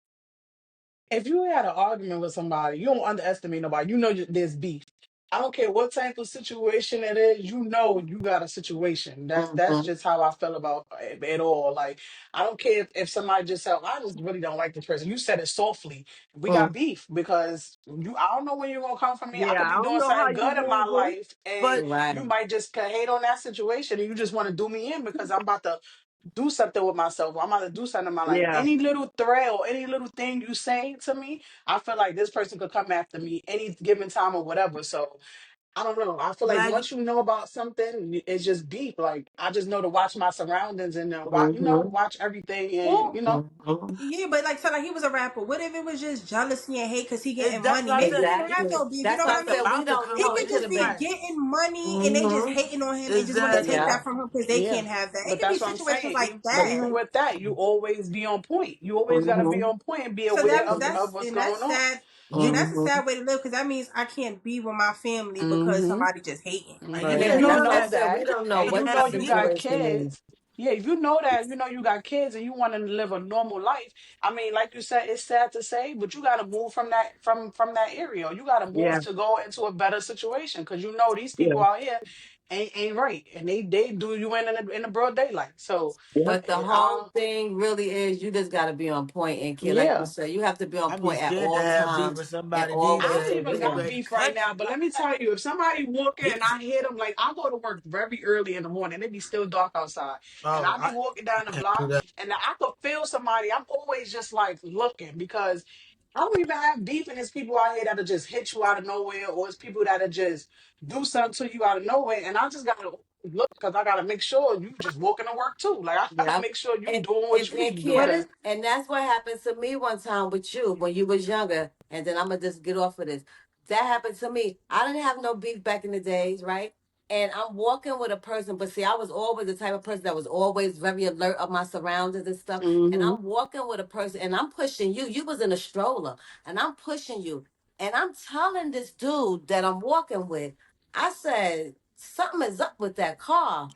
if you had an argument with somebody, you don't underestimate nobody. You know there's beef. I don't care what type of situation it is. You know you got a situation. That's Hmm. just how I feel about it all. Like I don't care if somebody just said, "I just really don't like this person." You said it softly. We got beef because you. I don't know when you're gonna come for me. I Yeah, could I be don't doing know how something you good in my moving. life, and but Right. you might just hate on that situation, and you just want to do me in because I'm about to do something with myself. I'm about to do something in my life. Yeah. Any little threat or any little thing you say to me, I feel like this person could come after me any given time or whatever. So I don't know. I feel like Maggie, once you know about something, it's just deep. Like I just know to watch my surroundings and watch, Hmm. watch everything and Well, Hmm. yeah, but like, so like he was a rapper. What if it was just jealousy and hate because he getting that's money? what I Maybe said. he didn't have Exactly. no beef. You That's know what why I I It's mean? said we about to don't come He know. out It could in could just have be been. March. getting money and they just Hmm. hating on him and just want to take Exactly. Yeah. that from him because they yeah. can't have that. It But could be that's what I'm situations saying. like But But that. even see. with that, you always be on point. You always got to be Hmm. on point and be So aware that's of what's and going that's on. sad. And Yeah. that's a Hmm. sad way to live because that means I can't be with my family because Mm-hmm. somebody just hating. Like Mhm. you And But if can't you have like I know that. said, we that, don't know and And you what the know have you beef. got situation is. kids, yeah, if you know that, you got kids and you want to live a normal life. I mean, like you said, it's sad to say, but you got to move from that from that area. You got to move Yeah. to go into a better situation because you know these Yeah. people out here ain't right, and they do you in the broad daylight. So, Yeah. But the whole thing really is you just got to be on point and kid. Like you yeah. said, you have to be on I be point at scared to all have beef times with and somebody these I always don't days. even They get got aware. ready to beef right cut now, you. but let me tell you, if somebody walking and These, I hear them, like I go to work very early in the morning, it be still dark outside, and oh, I be walking down the can't do block, that. and I could feel somebody. I'm always just like looking because I don't even have beef, and there's people out here that'll just hit you out of nowhere, or it's people that'll just do something to you out of nowhere, and I just gotta look because I gotta make sure you just walking to work too. Like I gotta Yeah. make sure you And doing what and you need and to do But kid, because it's and that's what happened to me one time with you when you was younger. And then I'm gonna just get off of this. That happened to me. I didn't have no beef back in the days, right? and I'm walking with a person, but see, I was always the type of person that was always very alert of my surroundings and stuff. And Mm-hmm. I'm walking with a person, and I'm pushing you. You was in a stroller, and I'm pushing you, and I'm telling this dude that I'm walking with, I said something is up with that car.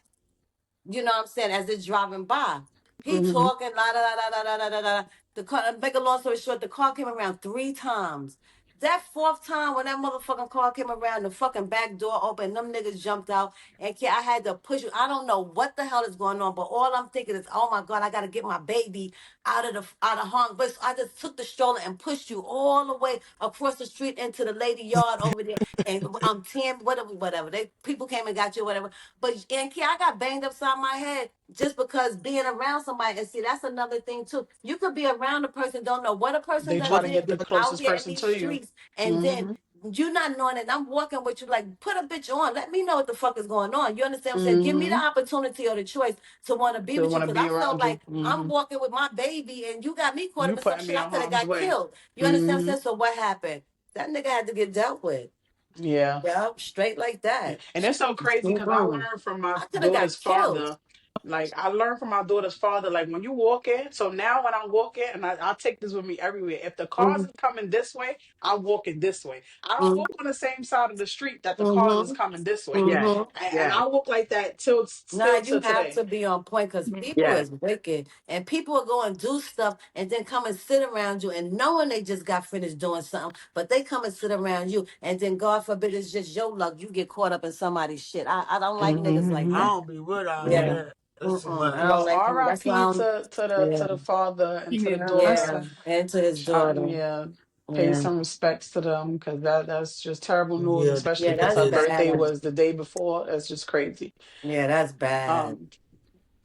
You know what I'm saying? As it's driving by, he Mm-hmm. talking la da da da da da da da. The car. Make a long story short, the car came around 3 times. That fourth time when that motherfucking car came around, the fucking back door opened, them niggas jumped out, and I had to push you. I don't know what the hell is going on, but all I'm thinking is, oh my god, I gotta get my baby out of harm. But I just took the stroller and pushed you all the way across the street into the lady yard over there, and Tim, whatever. They people came and got you, whatever. But and I got banged upside my head just because being around somebody. And see, that's another thing too. You could be around a person, don't know what a person They done try to What did get you the do? out closest here in person these to you. streets, and then Mm-hmm. you not knowing it. I'm walking with you like, put a bitch on. Let me know what the fuck is going on. You understand what I'm saying? Give me the Mm-hmm. opportunity or the choice to want to be They with you, want to because be I felt around you. like Mm-hmm. I'm walking with my baby and you got me caught You up in some putting shit. me I in could have harm's got way. killed. You understand what I'm Mm-hmm. saying? So what happened? That nigga had to get dealt with. Yeah. Yeah, straight like Yeah. that. And it's so crazy because I Mm-mm. learned from my I could have daughter's got killed. father. Like I learned from my daughter's father, like when you walk in, so now when I'm walking, and I take this with me everywhere. If the cars Mm-hmm. is coming this way, I'm walking this way. I don't walk on the same side of the street that the cars is Mm-hmm. coming this way. Yes, Mm-hmm. And yes, I walk like that till Nah, still you till have today. to be on point because people yes. is wicked and people are going to do stuff and then come and sit around you and knowing they just got finished doing something, but they come and sit around you and then God forbid it's just your luck. You get caught up in somebody's shit. I don't like niggas like I Mm-hmm. that. don't be with all Yeah. Yeah. that. That's too Mm-mm. I much. don't Well, like them. That's why R.I.P. I'm, to yeah. the father and to the Yeah, Yeah. daughter. And to his daughter. Yeah, pay Yeah. some respects to them because that's just terrible news, Yeah, especially Yeah, because that's her it's, birthday bad. was the day before. That's just crazy. Yeah, that's bad. Um,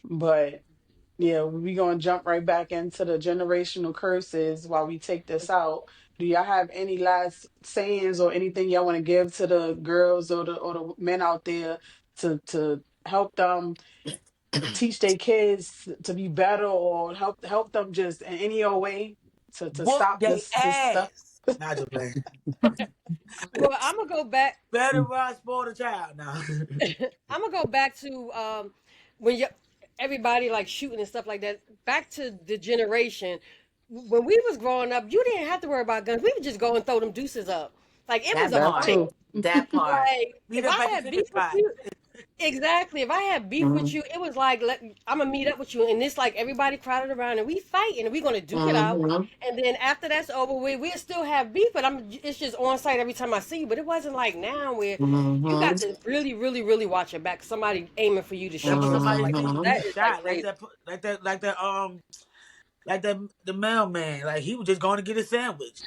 but yeah, we gonna jump right back into the generational curses while we take this out. Do y'all have any last sayings or anything y'all want to give to the girls or the men out there to help them teach their kids to be better or help them just in any old way to whoop stop they this stuff? ass. Not to play. Well, I'm gonna go back. Better run, spoil the child now. I'm gonna go back to when you everybody like shooting and stuff like that. Back to the generation when we was growing up, you didn't have to worry about guns. We would just go and throw them deuces up. Like it was That a That part. fight. too. That part. Like Meet if up I at the had chicken beef with spot. you, exactly. If I had beef with you, it was like I'm gonna meet up with you, and it's like everybody crowded around, and we fight, and we're gonna duke it out. Mm-hmm. And then after that's over with, we still have beef, but it's just on site every time I see you. But it wasn't like now where you Mm-hmm. got to really, really, really watch your back. Somebody aiming for you to That shoot was you or something somebody like see that. you Mm-hmm. get That is like shot crazy. like the mailman. Like he was just going to get a sandwich.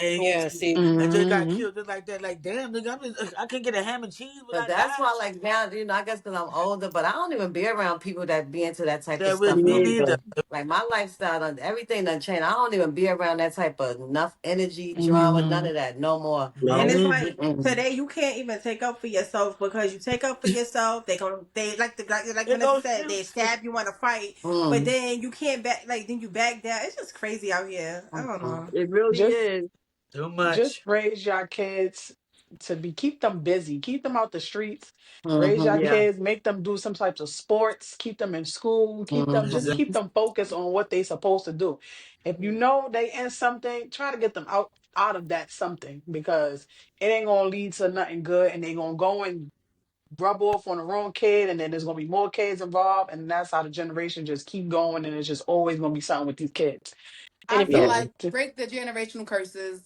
And, Yeah. See. and just got Hmm. killed just like that. Like damn nigga, I can't get a ham and cheese But without that's dying. why, like now, I guess because I'm older, but I don't even be around people that be into that type of That with stuff me no neither. more. Like my lifestyle, everything done changed. I don't even be around that type of enough energy, drama, none Hmm. of that, no more. Me And No. it's like neither. Mm-mm. today you can't even take up for yourself because you take up for yourself. They like It Vanessa go said they shoot. stab you in a fight, but Mm. then you can't back then you back down. It's just crazy out here. I don't Mm-mm. know. It really Just is. Too just much. raise your kids to be keep them busy, keep them out the streets, raise your Mm-hmm. Yeah. kids, make them do some types of sports, keep them in school, Mm-hmm. keep them focused on what they supposed to do. If you know they in something, try to get them out of that something because it ain't gonna lead to nothing good and they gonna go and rub off on the wrong kid and then there's gonna be more kids involved and that's how the generation just keep going and it's just always gonna be something with these kids. And I if feel you, So like just break the generational curses.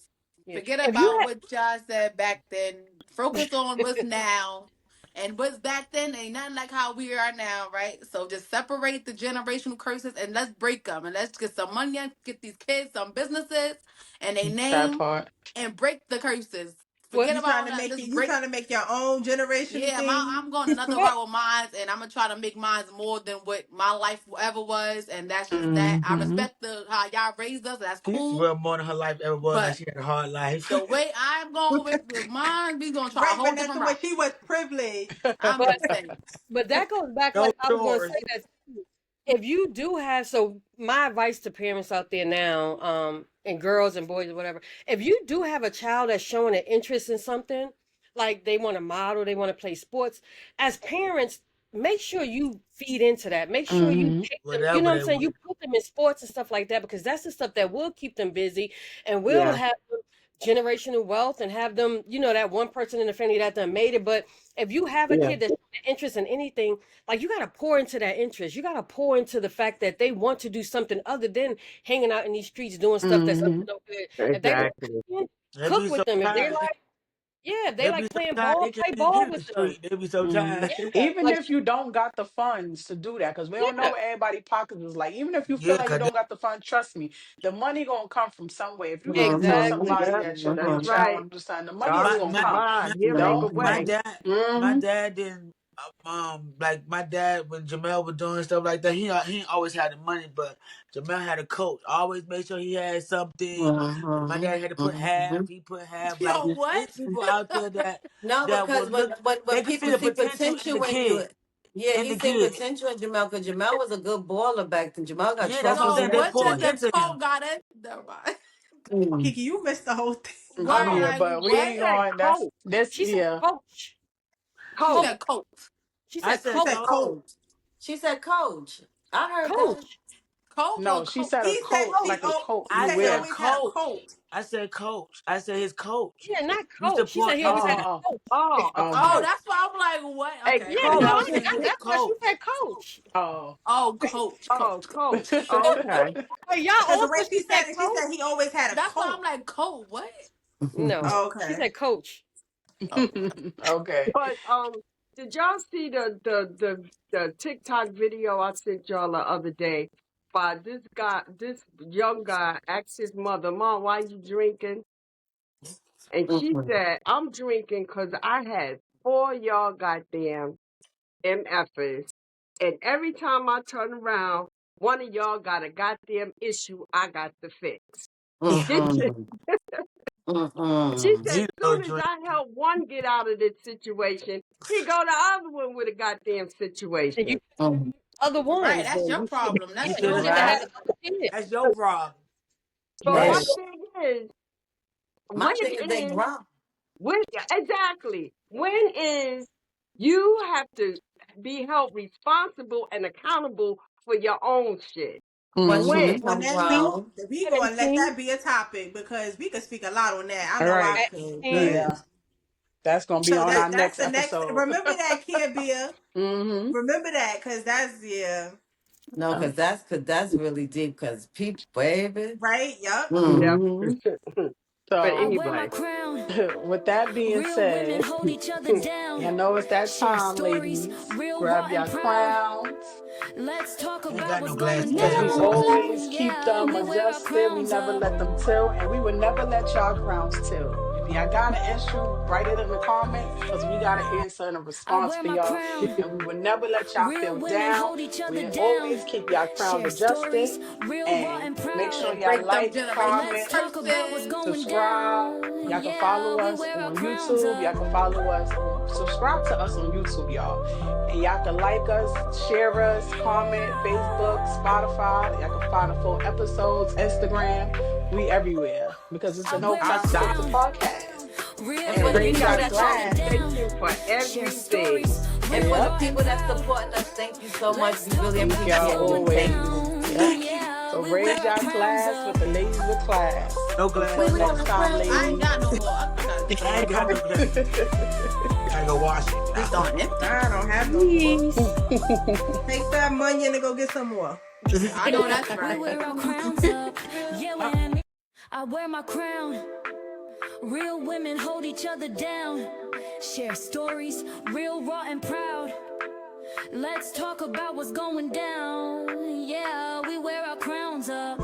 yeah, Forget if you about had, what y'all said back then. Focus on what's now. And what's back then ain't nothing like how we are now, right? So just separate the generational curses and let's break them. And let's get some money and get these kids some businesses and a that name part. and break the curses. well, Forget about all that. Just You break. trying to make your own generational Yeah, thing. I'm going another well, route with mine, and I'm gonna try to make mine more than what my life ever was, and that's just that. I Hmm. respect the how y'all raised us. That's She's cool, well more than her life ever was. Like but she had a hard life. the way I'm going with mine, we gonna try a Right, whole different Vanessa, when route. she was privileged. I'm but just saying. that goes back. No Like I was gonna chores. say that if you do have, so my advice to parents out there now, and girls and boys or whatever, if you do have a child that's showing an interest in something, like they want to model, they want to play sports. As parents, make sure you feed into that. Make sure you Mm-hmm. take them, you know Whatever what I'm they saying? want. You put them in sports and stuff like that because that's the stuff that will keep them busy and will Yeah. have them generational wealth and have them, you know, that one person in the family that done made it. But if you have a Yeah. kid that's interested in anything, like you got to pour into that interest. You got to pour into the fact that they want to do something other than hanging out in these streets doing stuff that's up Mm-hmm. to no good. If they like Exactly. cooking, They cook be with so them. If they tired. like, yeah, if they They be like so playing tired. ball, They can't play even ball get in the with them. street. They be so Mm-hmm. tired. Yeah, Even like if you don't got the funds to do that, because we don't know yeah, what everybody pockets is like. Even if you feel Yeah, like you 'cause don't got the funds, trust me, the money gonna come from somewhere. If you gonna tell Mm-hmm. exactly. somebody Yep. that That's your mm-hmm. child right. understand, the money is God my gonna my come. provide. my He'll You make a know. my way. dad my Mm-hmm. dad didn't like my dad when Jamel was doing stuff like that. He always had the money, but Jamel had a coach. Always made sure he had something. If my dad had to put half, he put half. Like Yo, what? it's people out there No, that will because when look. when They can see people the see potential in potential the in you, kid. yeah, In he the seen kid. potential in Jamel because Jamel was a good baller back then. Jamel got Yeah, that's what I'm trophies So saying. and They what pour did everything. the into coat him. got it? Never mind. Mm. Kiki, you missed the whole thing. What? Yeah, Like but we She what? ain't said going. That's coat. this. She said Yeah. coach. She Coat. said coat. She I said said She coach. said coach. coat. Coach. She said coach. I heard that. Coach. Coat or No, she coat? said a He said coat, he like a Coach. oh coat he you I said he said wear. always had a coach. coat. I said coach. I said his coach. Yeah, not Used to coach. She pour said he always into had him. a Oh, coach. oh, a Oh, coat. Okay. that's why I'm like, what? A Okay, Yeah, okay. And no, I coat. was I, saying I, his that's why she coach. said coach. Oh. Oh, coach, Oh, coach, coat. coach. Oh, okay. But y'all Because the way also she she said said it, she coach. said he always had a That's why coat. I'm like, coat. What? No, she Okay. said coach. Oh, Okay. But did y'all see the TikTok video I sent y'all the other day? By this young guy asked his mother, "Mom, why you drinking?" And she Mm-mm. said, "I'm drinking 'cause I had 4 y'all goddamn MFers, and every time I turn around, one of y'all got a goddamn issue I got to fix." Mm-mm. She Mm-mm. said, Zito soon as drink. I help one get out of this situation, he go the other one with a goddamn And you situation. Mm. other right. ones, That's then your you should problem. You That's you your should have should have had had. problem. another kid. That's your problem. But my Right. Right. thing is, My when thing is they is grown. when exactly when is you have to be held responsible and accountable for your own shit? When Mm-hmm. she When? When become that be grown. we At gonna let 18, that be a topic because we could speak a lot on that. I All know I right. at could. 18, But Yeah. That's gonna be so on our that's next the next episode. remember that Kia Beer. Mm-hmm. Remember that because that's yeah. No, because that's really deep. Because people, baby. Right? Yup. Yeah. Mm. Mm-hmm. But I So wear my anyway, crown. with that being Real women said, hold each other y'all down. know it's that Share time, stories, ladies. real raw Grab and your proud. crowns. Let's talk I ain't about got what's no glass going to As we pass. always down. keep Yeah, them we wear our adjusted, we crowns never up. let them tilt, and we will never let y'all crowns tilt. If y'all got an issue, write it in the comments because we got an answer and a I response wear for my y'all. crown. And we will never let y'all Real feel women down. hold each other We down. always keep y'all crowns Share adjusted. stories, real raw And and make proud. sure And y'all break them like, generational Let's comment, talk about what's curses. going subscribe. down. Y'all can Yeah, follow we us wear our on crowns YouTube. Y'all up. can follow us on subscribe to us on YouTube, y'all. And y'all can like us, share us, comment, Facebook, Spotify. Y'all can find the full episodes, Instagram. We everywhere because it's I the No wear my Crowns Filter crown. podcast. Real And And for the women we raise people got our a hold each that's other glass. conversation down. for Share everything. stories, and real for the raw and people that's proud. supporting us, thank you so much. Let's We talk really Thank about y'all what's appreciate going it. Thank always. you. Yep. down. Yeah, So we wear raise our your crowns glass with up. the ladies of class. No glass. Until We wear next our time, crowns I ain't ladies. got no more. I got a I ain't got no glass. Gotta go wash it. It's on empty. I don't have no more. please. Take that money and go get some more. I know that's We right. wear our crowns up. Yeah, when I wear my crown. Real women hold each other down. Share stories, real raw and proud. Let's talk about what's going down. Yeah, we wear our crowns up.